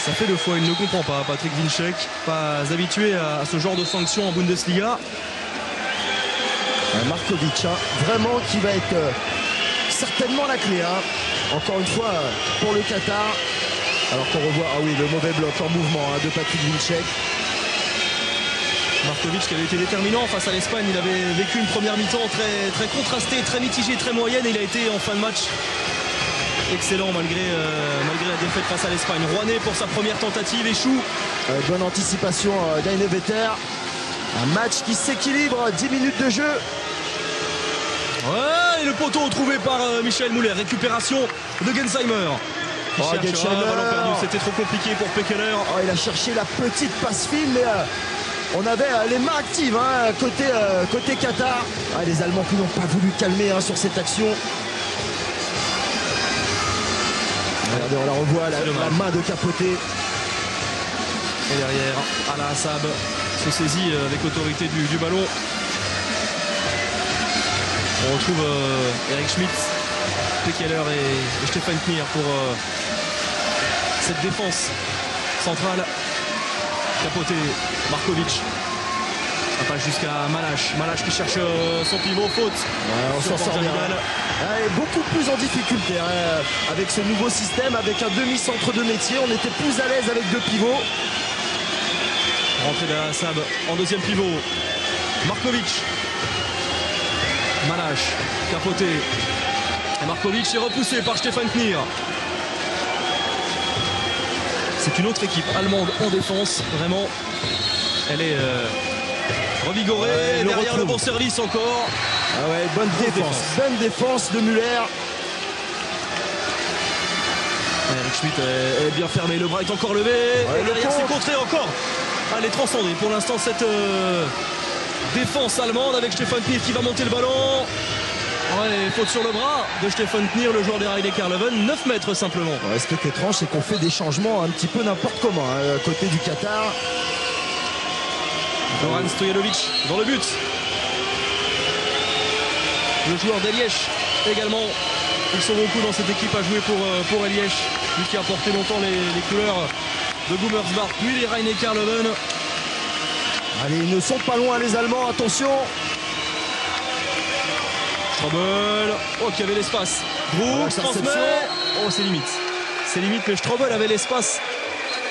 Ça fait 2 fois, il ne comprend pas. Patrick Vinček, pas habitué à ce genre de sanctions en Bundesliga. Markovic, vraiment qui va être certainement la clé. Encore une fois pour le Qatar. Alors qu'on revoit, le mauvais bloc en mouvement de Patrick Vinček. Markovic qui avait été déterminant face à l'Espagne. Il avait vécu une première mi-temps très, très contrastée, très mitigée, très moyenne. Et il a été en fin de match excellent malgré la défaite face à l'Espagne. Rouanet pour sa première tentative échoue. Bonne anticipation d'Heinevetter. Un match qui s'équilibre, 10 minutes de jeu. Ouais, et le poteau trouvé par Michael Müller. Récupération de Gensheimer. Gensheimer. Ballon perdu, c'était trop compliqué pour Pekeler. Il a cherché la petite passe fine, mais on avait les mains actives côté Qatar. Les Allemands qui n'ont pas voulu calmer sur cette action. Regardez, on la revoit, la main de Capote. Et derrière, Alaa Assab se saisit avec autorité du ballon. On retrouve Eric Schmidt, Pekeler et Stefan Knier pour cette défense centrale. Capote, Markovic. Ça passe jusqu'à Malach. Malach qui cherche son pivot, faute. On s'en sort bien. Beaucoup plus en difficulté avec ce nouveau système, avec un demi-centre de métier. On était plus à l'aise avec 2 pivots. Rentrée d'Alaa Assab en deuxième pivot. Markovic. Malach, Capote. Et Markovic est repoussé par Stefan Knier. C'est une autre équipe allemande en défense. Vraiment, elle est revigorée. Derrière le bon service encore. Bonne défense. Bonne défense de Müller. Eric Schmidt est bien fermé. Le bras est encore levé. Et derrière, c'est contré encore. Elle est transcendée pour l'instant cette défense allemande avec Stefan Knier qui va monter le ballon. Faute sur le bras de Stefan Knier, le joueur des Rhein-Neckar-Löwen, 9 mètres simplement. Ce qui est étrange, c'est qu'on fait des changements un petit peu n'importe comment côté du Qatar. Goran Stojanovic dans le but. le joueur d'Eliège également. Ils sont beaucoup dans cette équipe à jouer pour Eliège, lui qui a porté longtemps les couleurs de Gummersbach, puis les Rhein-Neckar Löwen. Allez, ils ne sont pas loin les Allemands, attention. Strobel, oh qui avait l'espace. Brooks transmet. Oh c'est limite. C'est limite, mais Strobel avait l'espace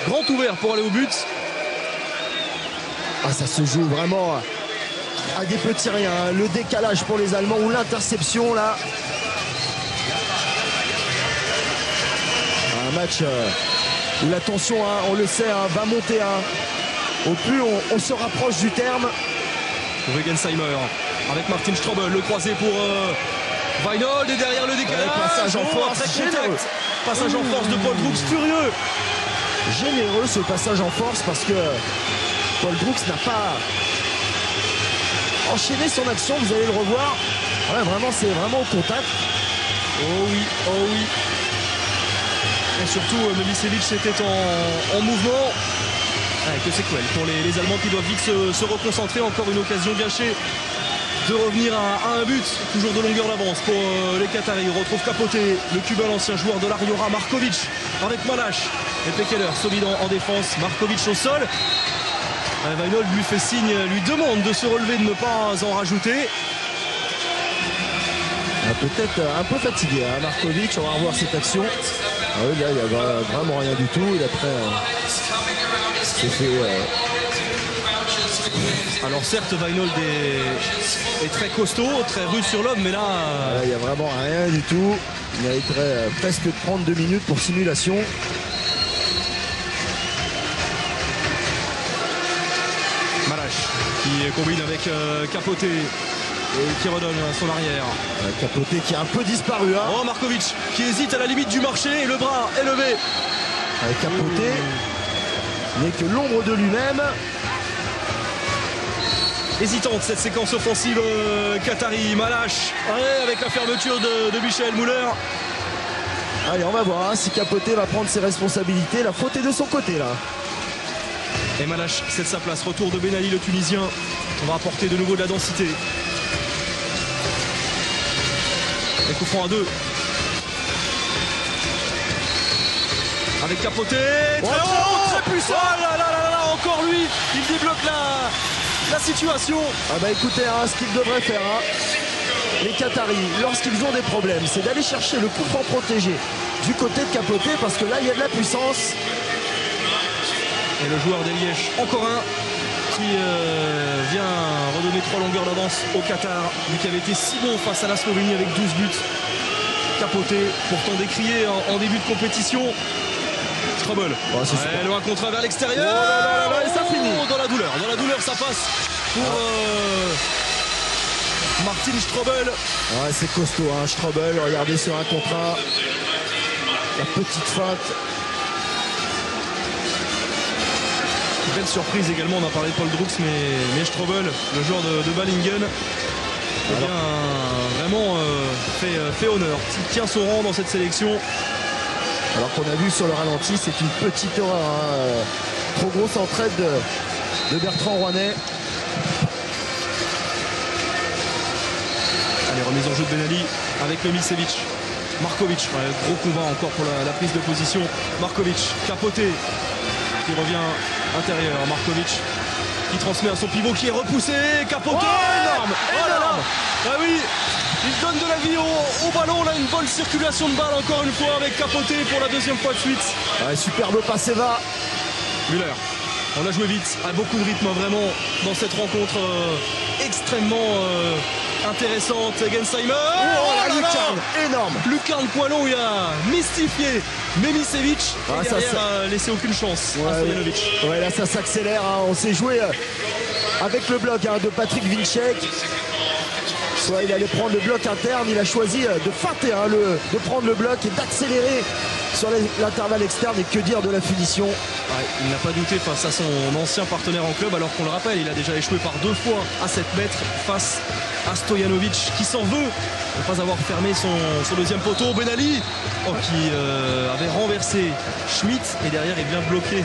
grand ouvert pour aller au but. Ah, ça se joue vraiment à des petits riens, hein. Le décalage pour les Allemands ou l'interception là. Un match où la tension, hein, on le sait, hein, va monter. Hein. Au plus on se rapproche du terme. Wegensheimer avec Martin Strobel, le croisé pour Weinold et derrière le décalage. Passage en force, généreux. Passage en force de Paul Brooks, furieux. Généreux ce passage en force parce que Paul Brooks n'a pas enchaîné son action, vous allez le revoir. Ouais, vraiment, c'est vraiment au contact. Oh oui, oh oui. Et surtout, Milicevic était en mouvement. Que séquelle pour les Allemands qui doivent vite se reconcentrer. Encore une occasion gâchée de revenir à un but. Toujours de longueur d'avance pour les Qataris. On retrouve Capote, le Cubain, l'ancien joueur de l'Ariora, Markovic avec Malash. Et Pekeler solide en défense. Markovic au sol. Weinold lui fait signe, lui demande de se relever, de ne pas en rajouter. Peut-être un peu fatigué, hein, Markovic. On va revoir cette action. Ah oui, là, il n'y a vraiment rien du tout. Il a Alors certes, Weinold est très costaud, très rude sur l'homme, mais là... il n'y a vraiment rien du tout. Il mériterait presque 32 minutes pour simulation. Malash qui combine avec Capote et qui redonne son arrière. Capote qui a un peu disparu. Hein. Oh, Markovic qui hésite à la limite du marché, et le bras élevé. Capote n'est que l'ombre de lui-même. Hésitante cette séquence offensive Qatari. Malash avec la fermeture de Michael Müller. Allez, on va voir hein, si Capote va prendre ses responsabilités. La faute est de son côté là. Et Malash cède sa place. Retour de Ben Ali, le Tunisien. On va apporter de nouveau de la densité. Et coup franc à 2. Avec Capote. Très haut, très puissant. Oh là là là là, encore lui. Il débloque la situation. Ah bah écoutez, hein, ce qu'ils devraient faire, hein, les Qataris, lorsqu'ils ont des problèmes, c'est d'aller chercher le coup franc protégé du côté de Capote, parce que là, il y a de la puissance. Et le joueur d'Eliège, encore un, qui vient redonner 3 longueurs d'avance au Qatar, lui qui avait été si bon face à la Slovénie avec 12 buts. Capote, pourtant décrié en début de compétition. Strobel. Oh, le 1 contre 1 vers l'extérieur. Et ça finit. Dans la douleur, ça passe pour Martin Strobel. Ouais, c'est costaud, hein, Strobel. Regardez ce 1 contre 1. La petite feinte. Belle surprise également, on a parlé de Paul Brooks, mais Strobel, le joueur de Balingen, vraiment fait honneur. Il tient son rang dans cette sélection. Alors qu'on a vu sur le ralenti, c'est une petite erreur. Hein. Trop grosse entraide de Bertrand Rouanet. Allez, remise en jeu de Ben Ali avec le Milicevic. Markovic, gros combat encore pour la prise de position. Markovic, Capote qui revient intérieur. Markovic qui transmet à son pivot qui est repoussé. Capote, énorme. Oh là là. Ah oui, il donne de la vie au ballon. Là, une bonne circulation de balle encore une fois avec Capote pour la deuxième fois de suite. Ouais, superbe passe Eva. Müller, on a joué vite, a beaucoup de rythme vraiment dans cette rencontre extrêmement intéressante. Wegensheimer, la lucarne, énorme. Lucarne Poilon, il a mystifié Milicevic et derrière a laissé aucune chance à Stojanovic. Ouais, là ça s'accélère, hein. On s'est joué avec le bloc hein, de Patrick Vinček. Soit il allait prendre le bloc interne, il a choisi de feinter, hein, de prendre le bloc et d'accélérer sur l'intervalle externe. Et que dire de la finition. Ouais, il n'a pas douté face à son ancien partenaire en club, alors qu'on le rappelle, il a déjà échoué par 2 fois à 7 mètres face à Stojanovic qui s'en veut de ne pas avoir fermé son deuxième poteau. Ben Ali qui avait renversé Schmitt et derrière est bien bloqué,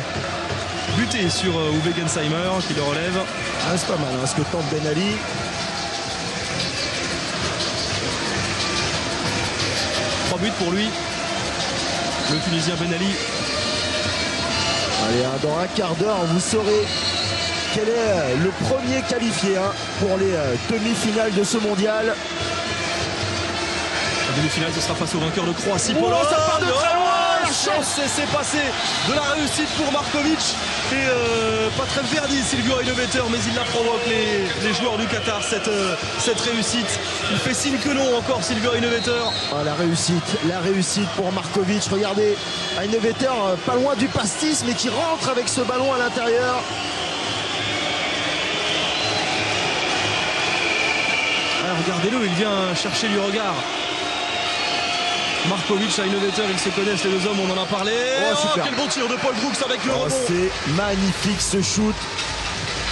buté sur Wegensheimer qui le relève. Ah, c'est pas mal hein, ce que tente Ben Ali. 3 buts pour lui. Le Tunisien Ben Ali. Allez, dans un quart d'heure, vous saurez quel est le premier qualifié pour les demi-finales de ce mondial. La demi-finale, ce sera face au vainqueur de Croatie. Oh, ça part de très loin. La chance, c'est passé de la réussite pour Markovic. Et pas très verdi Silvio Einoveter, mais il la provoque les joueurs du Qatar, cette réussite. Il fait signe que non encore Silvio Einoveter. Ah, la réussite pour Markovic. Regardez, Einoveter pas loin du pastis, mais qui rentre avec ce ballon à l'intérieur. Regardez-le, il vient chercher du regard. Markovic à Einoveter, ils se connaissent les deux hommes, on en a parlé. Super. Quel bon tir de Paul Brooks avec le rebond. C'est magnifique ce shoot.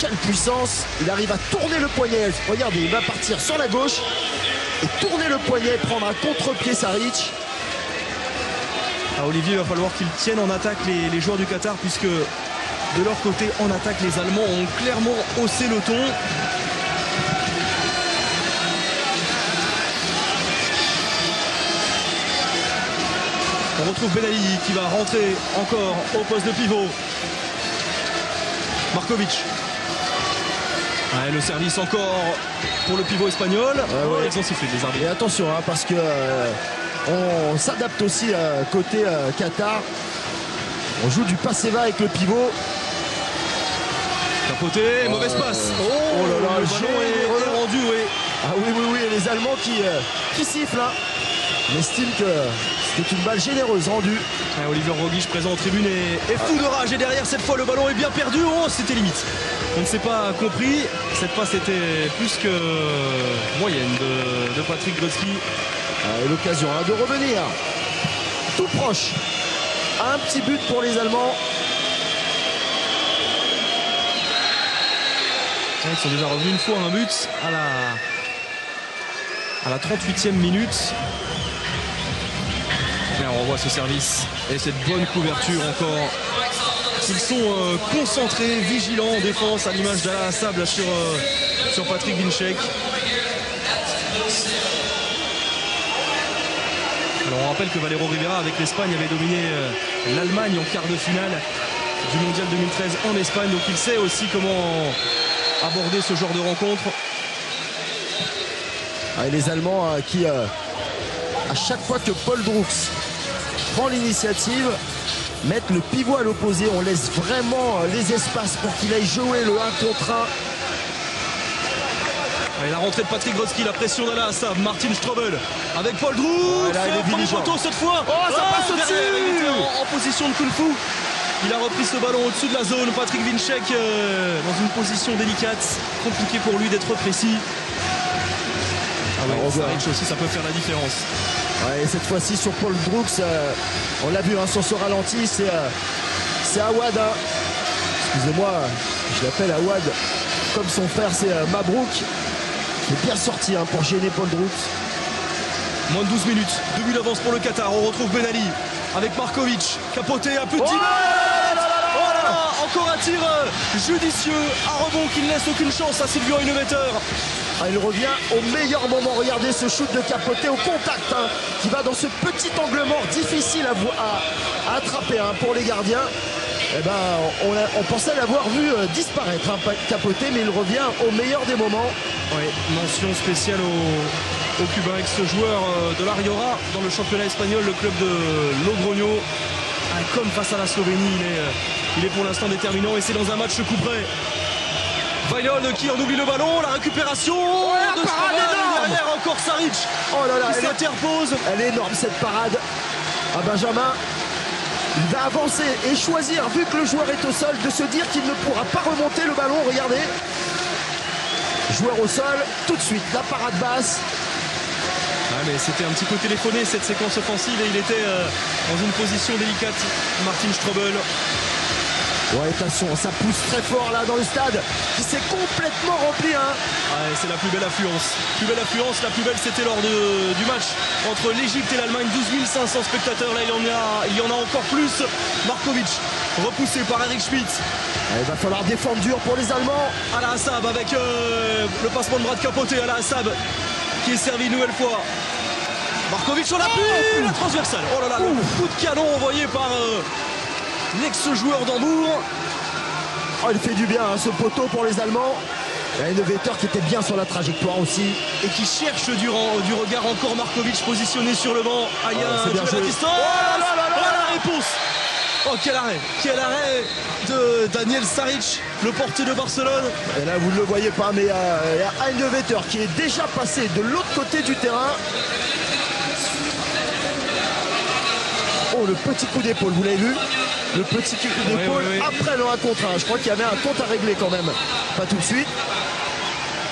Quelle puissance. Il arrive à tourner le poignet. Regardez, il va partir sur la gauche et tourner le poignet, prendre un contre-pied Saric. Olivier, il va falloir qu'ils tiennent en attaque les joueurs du Qatar, puisque de leur côté, en attaque, les Allemands ont clairement haussé le ton. On retrouve Ben Ali qui va rentrer encore au poste de pivot. Markovic. Le service encore pour le pivot espagnol. Ils ont sifflé les arbitres. Et attention, parce que on s'adapte aussi côté Qatar. On joue du passe-va avec le pivot. Capoté, mauvaise passe. Oh là là, le ballon est rendu, oui. Ah oui, et les Allemands qui sifflent. On estime que c'est une balle généreuse rendue. Oliver Rogic présent en tribune est fou de rage. Et derrière, cette fois, le ballon est bien perdu. C'était limite. On ne s'est pas compris. Cette passe était plus que moyenne de Patrick Grotzky. Et l'occasion de revenir tout proche. Un petit but pour les Allemands. Ils sont déjà revenus une fois un but à la 38e minute. Et on revoit ce service et cette bonne couverture encore. Ils sont concentrés, vigilants en défense, à l'image d'Ala Assab sur Patrick Winczek. Alors on rappelle que Valero Rivera avec l'Espagne avait dominé l'Allemagne en quart de finale du Mondial 2013 en Espagne. Donc il sait aussi comment aborder ce genre de rencontre. Et les Allemands qui, à chaque fois que Paul Brooks prend l'initiative, mettent le pivot à l'opposé. On laisse vraiment les espaces pour qu'il aille jouer le 1 contre 1. Et la rentrée de Patrick Grotzky, la pression d'Ala Assab, Martin Strobel avec Paul Brooks. Premier poteau cette fois. Ça passe au-dessus. Il était en position de kung fu. Il a repris ce ballon au-dessus de la zone. Patrick Winczek dans une position délicate. Compliqué pour lui d'être précis. Saric aussi, ça peut faire la différence. Et cette fois-ci sur Paul Brooks, on l'a vu sur ce ralenti, c'est Awad. Excusez-moi, je l'appelle Awad comme son frère, c'est Mabrouk. Il est bien sorti pour gêner Paul Brooks. Moins de 12 minutes, 2 buts d'avance pour le Qatar. On retrouve Ben Ali avec Markovic. Capoté, un petit encore un tir judicieux, un rebond qui ne laisse aucune chance à Silvio Einoveter. Il revient au meilleur moment. Regardez ce shoot de Capoté au contact qui va dans ce petit angle mort difficile à attraper pour les gardiens. On pensait l'avoir vu disparaître, Capoté, mais il revient au meilleur des moments. Mention spéciale au Cubain, ex-joueur de la Riora dans le championnat espagnol, le club de Logroño. Comme face à la Slovénie, il est pour l'instant déterminant et c'est dans un match coup près. Vajol qui en oublie le ballon, la récupération de Strobel, derrière encore Saric qui s'interpose. Elle est énorme cette parade à Benjamin. Il va avancer et choisir, vu que le joueur est au sol, de se dire qu'il ne pourra pas remonter le ballon. Regardez, joueur au sol, tout de suite la parade basse. Mais c'était un petit peu téléphoné cette séquence offensive et il était dans une position délicate, Martin Strobel. Attention, ça pousse très fort là dans le stade qui s'est complètement rempli. C'est la plus belle affluence. La plus belle c'était lors du match entre l'Égypte et l'Allemagne. 12 500 spectateurs, là il y en a encore plus. Markovic repoussé par Eric Schmidt. Il va falloir défendre dur pour les Allemands. Ala Assab avec le passement de bras de Capoté. Ala Assab qui est servi une nouvelle fois. Markovic, on l'a pu, la transversale. Oh là là, le coup de canon envoyé par l'ex-joueur d'Hambourg. Oh, il fait du bien ce poteau pour les Allemands. Il y a un innovateur qui était bien sur la trajectoire aussi. Et qui cherche du regard encore Markovic positionné sur le banc. Aïe, c'est bien à joué. distance. Oh là là là là. La réponse. Oh, quel arrêt de Daniel Saric, le portier de Barcelone. Et là, vous ne le voyez pas, mais il y a un innovateur qui est déjà passé de l'autre côté du terrain. Oh, le petit coup d'épaule, vous l'avez vu? Le petit coup d'épaule oui. après le 1 contre 1. Je crois qu'il y avait un compte à régler quand même. Pas tout de suite.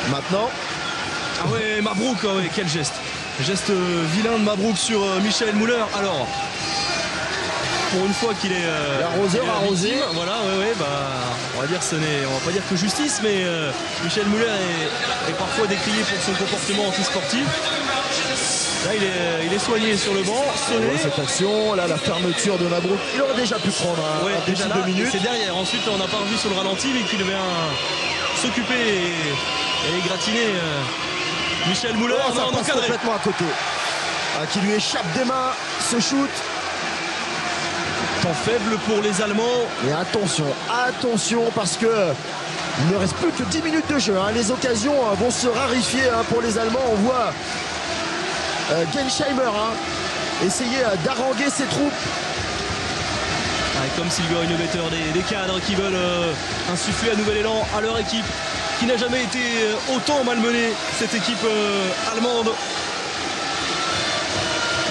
Maintenant. Ah ouais, Mabrouk, ah ouais, quel geste. Geste vilain de Mabrouk sur Michael Müller. Alors, pour une fois qu'il est l'arroseur arrosé. Voilà, on va dire on va pas dire que justice, mais Michael Müller est parfois décrié pour son comportement antisportif. Là, il est soigné sur le banc, sonné. Ouais, cette action, là, la fermeture de Mabrouk, il aurait déjà pu prendre un déjà petit là, 2 minutes. c'est derrière. Ensuite, on n'a pas revu sur le ralenti, mais qu'il devait s'occuper et gratiner Michael Müller. Oh, ça passe complètement à côté. Qui lui échappe des mains, ce shoot. Temps faible pour les Allemands. Mais attention, parce que il ne reste plus que 10 minutes de jeu. Les occasions vont se raréfier pour les Allemands. On voit Gensheimer essayer d'haranguer ses troupes. Comme Silver Innovator, des cadres qui veulent insuffler un nouvel élan à leur équipe, qui n'a jamais été autant malmenée, cette équipe allemande.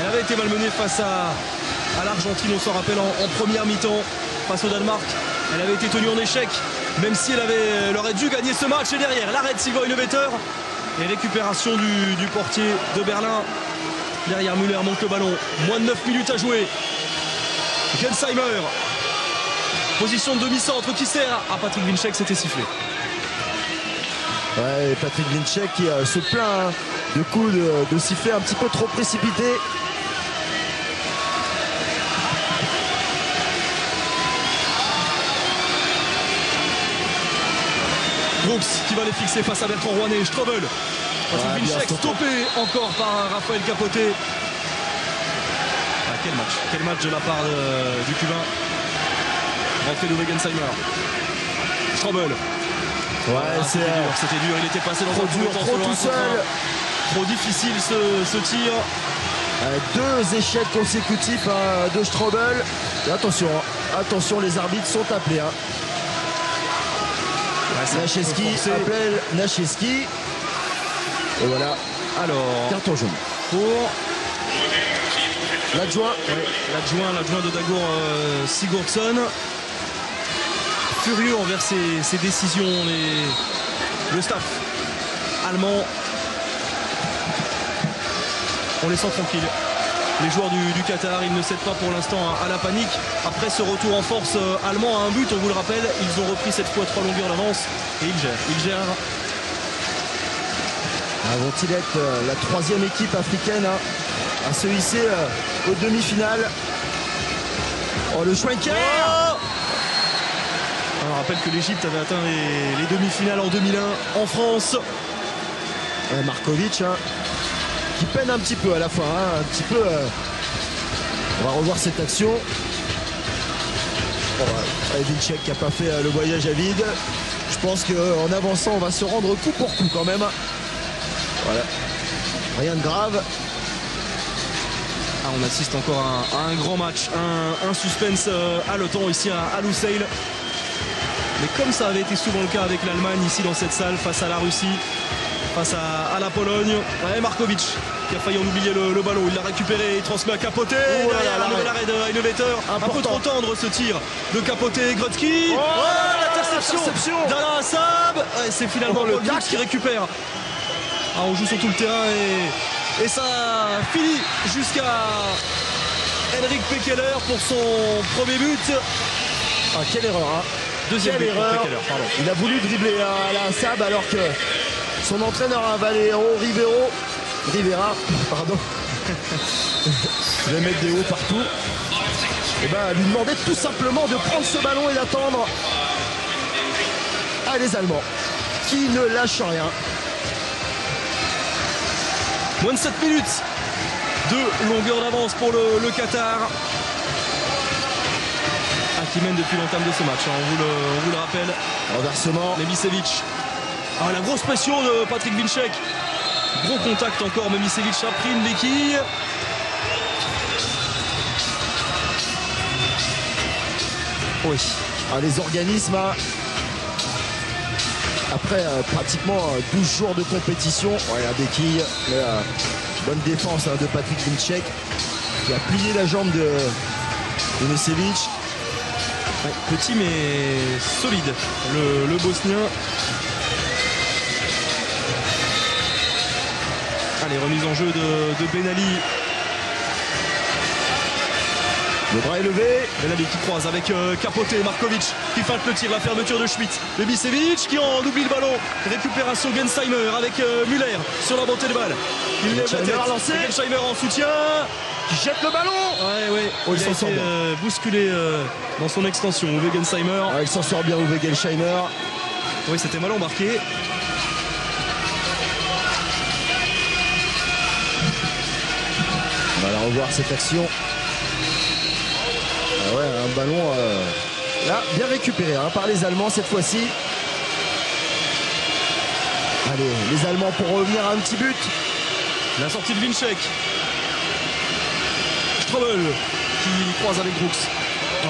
Elle avait été malmenée face à l'Argentine, on s'en rappelle, en première mi-temps, face au Danemark. Elle avait été tenue en échec, même si elle aurait dû gagner ce match. Et derrière, l'arrêt de Silver Innovator et récupération du portier de Berlin. Derrière, Müller monte le ballon. Moins de 9 minutes à jouer. Gensheimer. Position de demi-centre qui sert à Patrick Winczek, c'était sifflé. Ouais, Patrick Winczek qui se plaint de coups de sifflet un petit peu trop précipité. Brooks qui va les fixer face à Bertrand Rouanet. Strobel. Patrick Winczek stoppé encore par Raphaël Capote. Quel match de la part du Cubain. Rentré de Gensheimer. Strobel. Ouais, c'était dur, il était passé dans trop dur, trop tout seul. Trop difficile ce tir. 2 échecs consécutifs de Strobel. Et attention, les arbitres sont appelés. Nacheski appelle Nacheski. Et voilà. Alors, carton jaune pour l'adjoint. L'adjoint de Dagur Sigurdsson. Furieux envers ces décisions, le staff allemand. On les sent tranquilles. Les joueurs du Qatar, ils ne cèdent pas pour l'instant à la panique. Après ce retour en force allemand à un but, on vous le rappelle, ils ont repris cette fois 3 longueurs d'avance et ils gèrent. Vont-ils être la 3e équipe africaine à se hisser aux demi-finales? Oh, le Schwenker! On rappelle que l'Égypte avait atteint les demi-finales en 2001 en France. Markovic qui peine un petit peu à la fois. Un petit peu. On va revoir cette action. Winczek qui n'a pas fait le voyage à vide. Je pense qu'en avançant, on va se rendre coup pour coup quand même. Voilà. Rien de grave. On assiste encore à un grand match, un suspense haletant ici à Lusail. Mais comme ça avait été souvent le cas avec l'Allemagne ici dans cette salle, face à la Russie, face à la Pologne, Markovic qui a failli en oublier le ballon, il l'a récupéré, il transmet à Capote, derrière un nouvel arrêt de Innovator, un peu trop tendre ce tir de Capote, Grodzki, l'interception d'Alain Assab, c'est finalement le Dutch qui récupère. On joue sur tout le terrain et ça finit jusqu'à Henrik Pekeler pour son premier but. Quelle erreur Deuxième but pour Pekeler, pardon. Il a voulu dribbler Alain Assab alors que son entraîneur Valero Rivera, je vais mettre des hauts partout, et lui demandait tout simplement de prendre ce ballon et d'attendre. Les Allemands qui ne lâchent rien. Moins de 7 minutes de longueur d'avance pour le Qatar. Qui mène depuis l'entame de ce match, hein. On vous le rappelle. Renversement. Memisevic. Ah, la grosse pression de Patrick Winczek. Gros contact encore. Memisevic a pris une béquille. Oui. Ah, les organismes, hein. Après pratiquement 12 jours de compétition, ouais, la béquille, mais, bonne défense, hein, de Patrick Winczek qui a plié la jambe de Memisevic. Ouais, petit mais solide, le Bosnien. Allez, remise en jeu de Ben Ali. Le bras est levé. Ben Ali qui croise avec Capote, Markovic qui feinte le tir, la fermeture de Schmidt. Memisevic qui en oublie le ballon. Récupération Gensheimer avec Müller sur la montée de balle. Il lève la tête. Lancé. Gensheimer en soutien. Qui jette le ballon. Ouais. Oh, il a s'en sort été bien. bousculé dans son extension. Uwe Gensheimer. Ah, il s'en sort bien, Uwe Gensheimer. Oui, c'était mal embarqué. On va la revoir cette action. Ah ouais, un ballon là bien récupéré, hein, par les Allemands cette fois-ci. Allez, les Allemands pour revenir à un petit but. La sortie de Winczek. Strobel qui croise avec Brooks.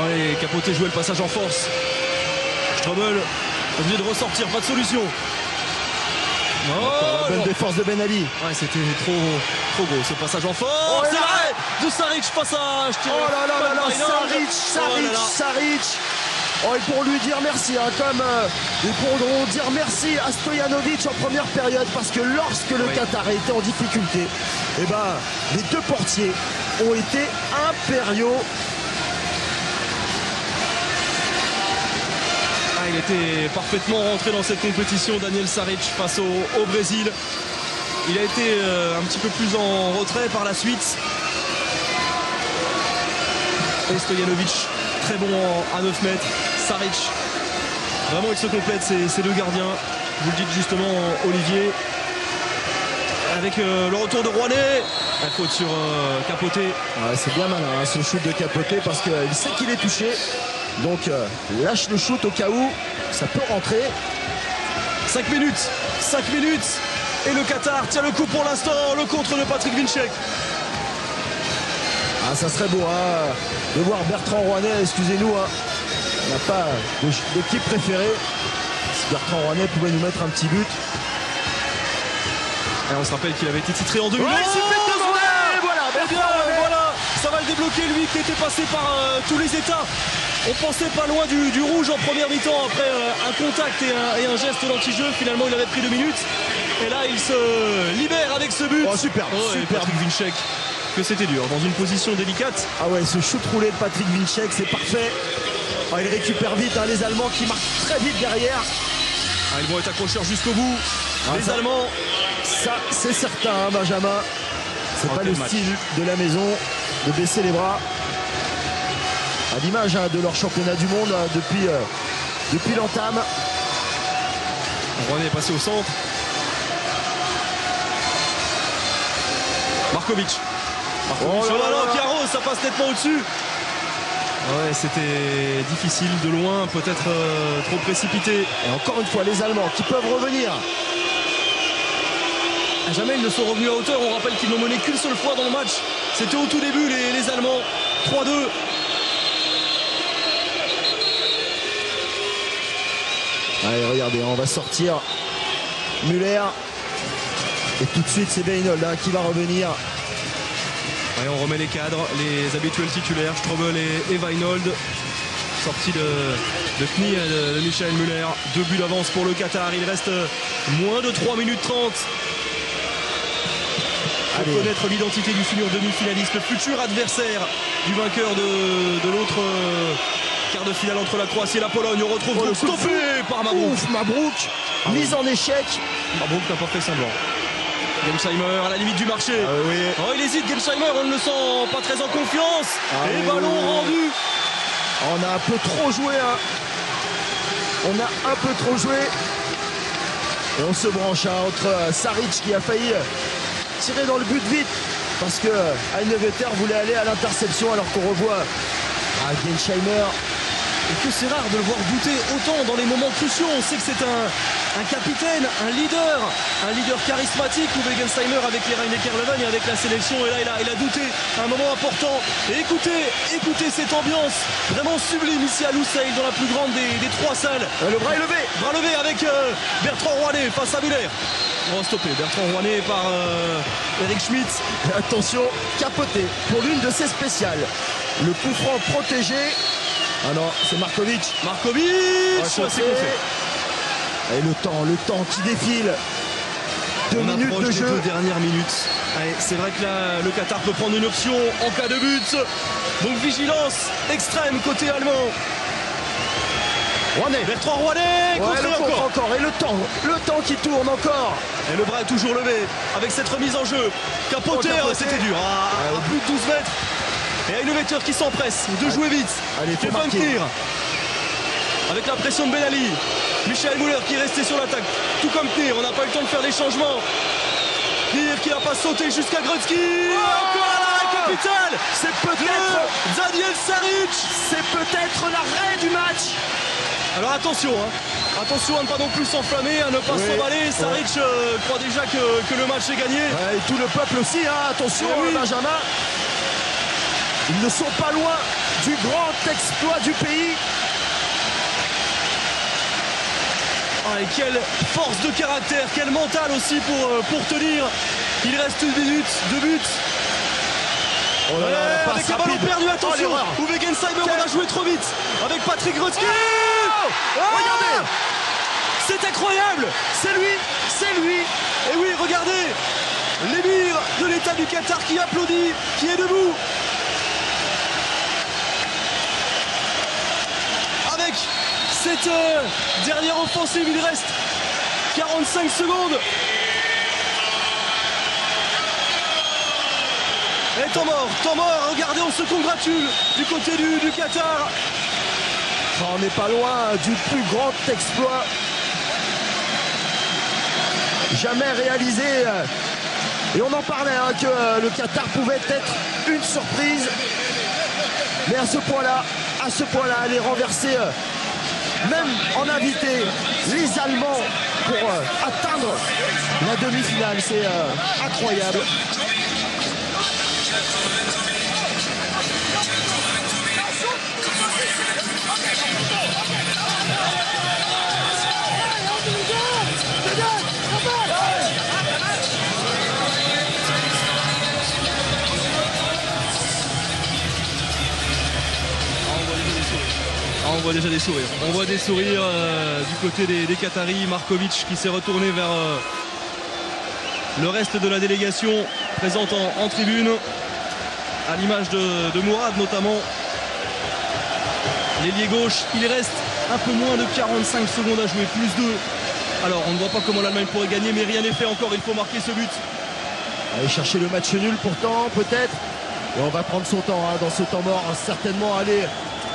Ouais, Capote jouait le passage en force. Strobel obligé de ressortir, pas de solution. La bonne défense de Ben Ali. Ouais, c'était trop gros ce passage en force. Oh, c'est l'arrêt de Saric face à Oh là là là là, Saric. Oh, et pour lui dire merci, hein, comme ils pourront dire merci à Stojanovic en première période, parce que lorsque le Qatar a été en difficulté, eh ben, les deux portiers ont été impériaux. Il était parfaitement rentré dans cette compétition, Daniel Saric, face au Brésil. Il a été un petit peu plus en retrait par la suite. Et Stojanovic, très bon à 9 mètres. Saric, vraiment ils se complètent ces deux gardiens. Vous le dites justement, Olivier. Avec le retour de Rouanet. La faute sur Capote. Ouais, c'est bien malin, hein, ce shoot de Capote, parce qu'il sait qu'il est touché. Donc lâche le shoot au cas où ça peut rentrer. 5 minutes et le Qatar tient le coup pour l'instant. Le contre de Patrick Winczek. Ah, ça serait beau, hein, de voir Bertrand Rouanet, excusez-nous, hein, on n'a pas d'équipe préférée. Si Bertrand Rouanet pouvait nous mettre un petit but. Et on se rappelle qu'il avait été titré en 2011. Ouais, il s'est fait demander. Voilà, Bertrand Rouanet. Voilà, ça va le débloquer, lui qui était passé par tous les états. On pensait pas loin du rouge en première mi-temps après un contact et un geste d'anti-jeu. Finalement, il avait pris 2 minutes. Et là, il se libère avec ce but. Oh, superbe, superbe. Patrick Winczek, que c'était dur, dans une position délicate. Ah ouais, ce shoot roulé de Patrick Winczek, c'est parfait. Oh, il récupère vite, hein, les Allemands qui marquent très vite derrière. Ils vont être accrocheurs jusqu'au bout. Les Allemands. Ça, c'est certain, hein, Benjamin. C'est pas le match. style de la maison de baisser les bras. À l'image, hein, de leur championnat du monde, hein, depuis l'entame. Rouanet est passé au centre. Markovic. Oh là là. Qui arrose, ça passe nettement au-dessus. Ouais, c'était difficile de loin, peut-être trop précipité. Et encore une fois, les Allemands qui peuvent revenir. Jamais ils ne sont revenus à hauteur. On rappelle qu'ils n'ont mené qu'une seule fois dans le match. C'était au tout début, les Allemands. 3-2. Allez, regardez, on va sortir Müller. Et tout de suite, c'est Beinold, hein, qui va revenir. Ouais, on remet les cadres, les habituels titulaires, Strobel et Weinhold. Sortie de Knie de Michael Müller. 2 buts d'avance pour le Qatar. Il reste moins de 3 minutes 30. Pour connaître l'identité du futur demi-finaliste, le futur adversaire du vainqueur de l'autre quart de finale entre la Croatie et la Pologne. On retrouve donc stoppé par Mabrouk. Ouf, Mabrouk, mise en échec. Mabrouk n'a pas fait semblant. Gensheimer à la limite du marché. Oui. Oh, il hésite, Gensheimer, on ne le sent pas très en confiance. Et ballon rendu. On a un peu trop joué, hein. On a un peu trop joué. Et on se branche, hein, entre Saric qui a failli tirer dans le but vite parce que Heinevetter voulait aller à l'interception alors qu'on revoit Gensheimer. Et que c'est rare de le voir douter autant dans les moments cruciaux. On sait que c'est un capitaine, un leader charismatique, Uwe Gensheimer avec les Rhein-Neckar Löwen et avec la sélection. Et là, il a douté à un moment important. Et écoutez cette ambiance vraiment sublime ici à Lusail, dans la plus grande des trois salles. Le bras est levé. Bras levé avec Bertrand Rouanet face à Muller. On va stopper. Bertrand Rouanet par Eric Schmidt. Et attention, capoté pour l'une de ses spéciales. Le coup franc protégé. Ah non, c'est Markovic. C'est compté. Et le temps qui défile. 2 minutes de jeu. 2 dernières minutes. Allez, c'est vrai que là, le Qatar peut prendre une option en cas de but. Donc vigilance extrême côté allemand. Bertrand Rouanet, encore. Et le temps qui tourne encore. Et le bras est toujours levé avec cette remise en jeu. Capoté, c'était dur. À plus de 12 mètres. Et Heinevetter qui s'empresse de jouer vite. Allez, fait pas Knir. Avec la pression de Ben Ali. Michael Müller qui est resté sur l'attaque. Tout comme Knir, on n'a pas eu le temps de faire les changements. Knir qui n'a pas sauté jusqu'à Gretzky. Encore à l'arrêt capital. C'est peut-être Daniel Saric. C'est peut-être l'arrêt du match. Alors attention, attention à ne pas non plus s'enflammer, à ne pas s'emballer. Saric croit déjà que le match est gagné. Et tout le peuple aussi, attention Benjamin. Ils ne sont pas loin du grand exploit du pays. Et quelle force de caractère, quel mental aussi pour tenir. Il reste 1 minute, 2 buts. Avec le ballon perdu, attention. Uwe Gensheimer, on a joué trop vite. Avec Patrick Gretzky. Regardez, c'est incroyable. c'est lui. Et oui, regardez, l'émir de l'État du Qatar qui applaudit, qui est debout. Avec cette dernière offensive, il reste 45 secondes. Et temps mort, regardez, on se congratule du côté du Qatar. On n'est pas loin du plus grand exploit jamais réalisé. Et on en parlait que le Qatar pouvait être une surprise. Mais à ce point-là, aller renverser, même en invité, les Allemands pour atteindre la demi-finale, c'est incroyable. On voit déjà des sourires. On voit des sourires du côté des Qataris. Markovic qui s'est retourné vers le reste de la délégation présente en tribune. À l'image de Mourad notamment. L'ailier gauche, il reste un peu moins de 45 secondes à jouer, plus 2. Alors on ne voit pas comment l'Allemagne pourrait gagner, mais rien n'est fait encore, il faut marquer ce but. Aller chercher le match nul pourtant, peut-être. Et on va prendre son temps dans ce temps mort, certainement aller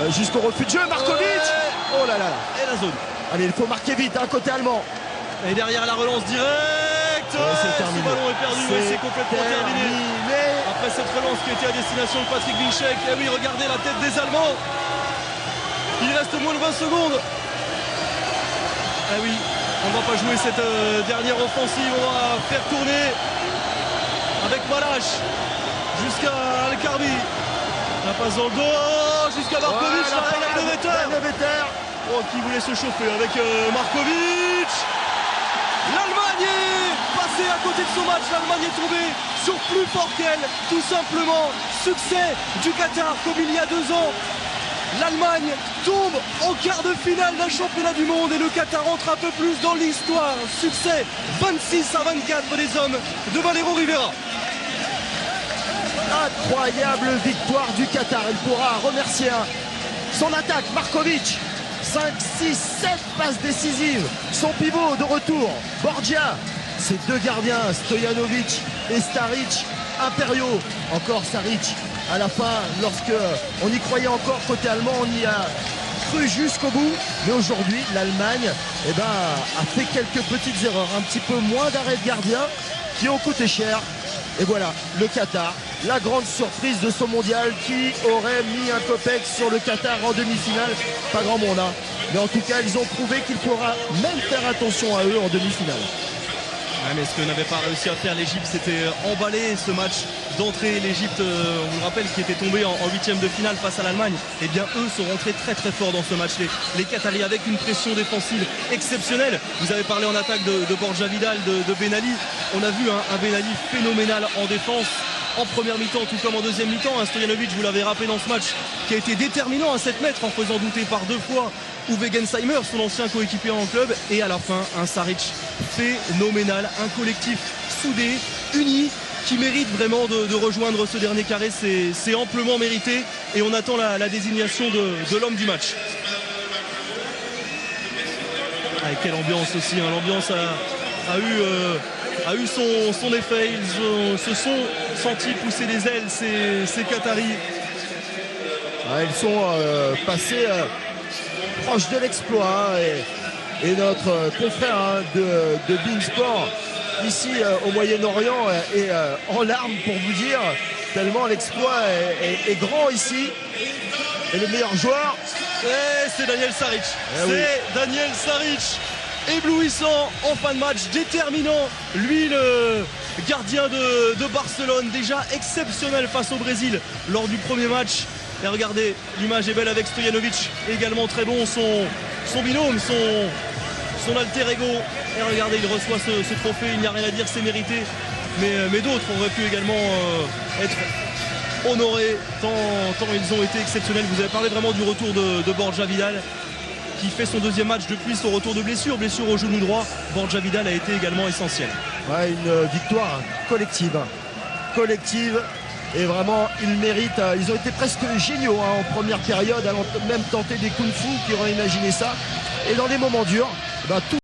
jusqu'au refus de jeu. Markovic. Oh là là. Et la zone. Allez, il faut marquer vite, côté allemand. Et derrière la relance directe. C'est terminé. Ce ballon est perdu, c'est complètement terminé. Après cette relance qui était à destination de Patrick Winczek. Et oui, regardez la tête des Allemands. Il reste moins de 20 secondes. Ah oui, on ne va pas jouer cette dernière offensive. On va faire tourner avec Malash jusqu'à Al-Karbi. La passe dans le dos jusqu'à Markovic. Heinevetter. Qui voulait se chauffer avec Markovic. L'Allemagne est passée à côté de son match. L'Allemagne est tombée sur plus fort qu'elle. Tout simplement, succès du Qatar comme il y a 2 ans. L'Allemagne tombe en quart de finale d'un championnat du monde et le Qatar entre un peu plus dans l'histoire. Succès 26-24 des hommes de Valero Rivera. Incroyable victoire du Qatar. Il pourra remercier son attaque, Markovic. 5, 6, 7 passes décisives. Son pivot de retour, Borgia. Ses 2 gardiens, Stojanovic et Staric, impériaux. Encore Staric à la fin, lorsque on y croyait encore côté allemand, on y a cru jusqu'au bout. Mais aujourd'hui, l'Allemagne a fait quelques petites erreurs. Un petit peu moins d'arrêts de gardien qui ont coûté cher. Et voilà, le Qatar, la grande surprise de ce mondial. Qui aurait mis un copex sur le Qatar en demi-finale? Pas grand monde, hein. Mais en tout cas, ils ont prouvé qu'il faudra même faire attention à eux en demi-finale. Ouais, mais ce que n'avait pas réussi à faire l'Égypte, c'était emballer ce match d'entrée. L'Égypte, on vous le rappelle, qui était tombée en huitième de finale face à l'Allemagne. Eh bien, eux sont rentrés très très fort dans ce match. Les Qataris avec une pression défensive exceptionnelle. Vous avez parlé en attaque de Borja Vidal, de Ben Ali. On a vu un Ben Ali phénoménal en défense. En première mi-temps, tout comme en deuxième mi-temps, Stojanovic, vous l'avez rappelé dans ce match, qui a été déterminant à 7 mètres en faisant douter par 2 fois Uwe Gensheimer, son ancien coéquipier en club. Et à la fin, un Saric phénoménal, un collectif soudé, uni, qui mérite vraiment de rejoindre ce dernier carré. C'est amplement mérité et on attend la désignation de l'homme du match. Ah, et quelle ambiance aussi, hein. L'ambiance a eu son effet. Ils se sont sentis pousser des ailes, ces Qataris. Ah, ils sont passés proches de l'exploit, hein, et notre confrère, hein, de Beansport ici au Moyen-Orient est en larmes, pour vous dire, tellement l'exploit est grand ici. Et le meilleur joueur, c'est Daniel Saric. Oui. Daniel Saric, éblouissant en fin de match, déterminant. Lui, le gardien de Barcelone, déjà exceptionnel face au Brésil lors du premier match. Et regardez, l'image est belle avec Stojanovic, également très bon, son binôme, son alter ego. Et regardez, il reçoit ce trophée, il n'y a rien à dire, c'est mérité. Mais d'autres auraient pu également être honorés, tant ils ont été exceptionnels. Vous avez parlé vraiment du retour de Borja Vidal, qui fait son deuxième match depuis son retour de blessure au genou droit. Borja Vidal a été également essentiel. ouais, une victoire collective. Et vraiment, ils méritent. Ils ont été presque géniaux, hein, en première période, allant même tenter des kung-fu, qui auraient imaginé ça. Et dans les moments durs, tout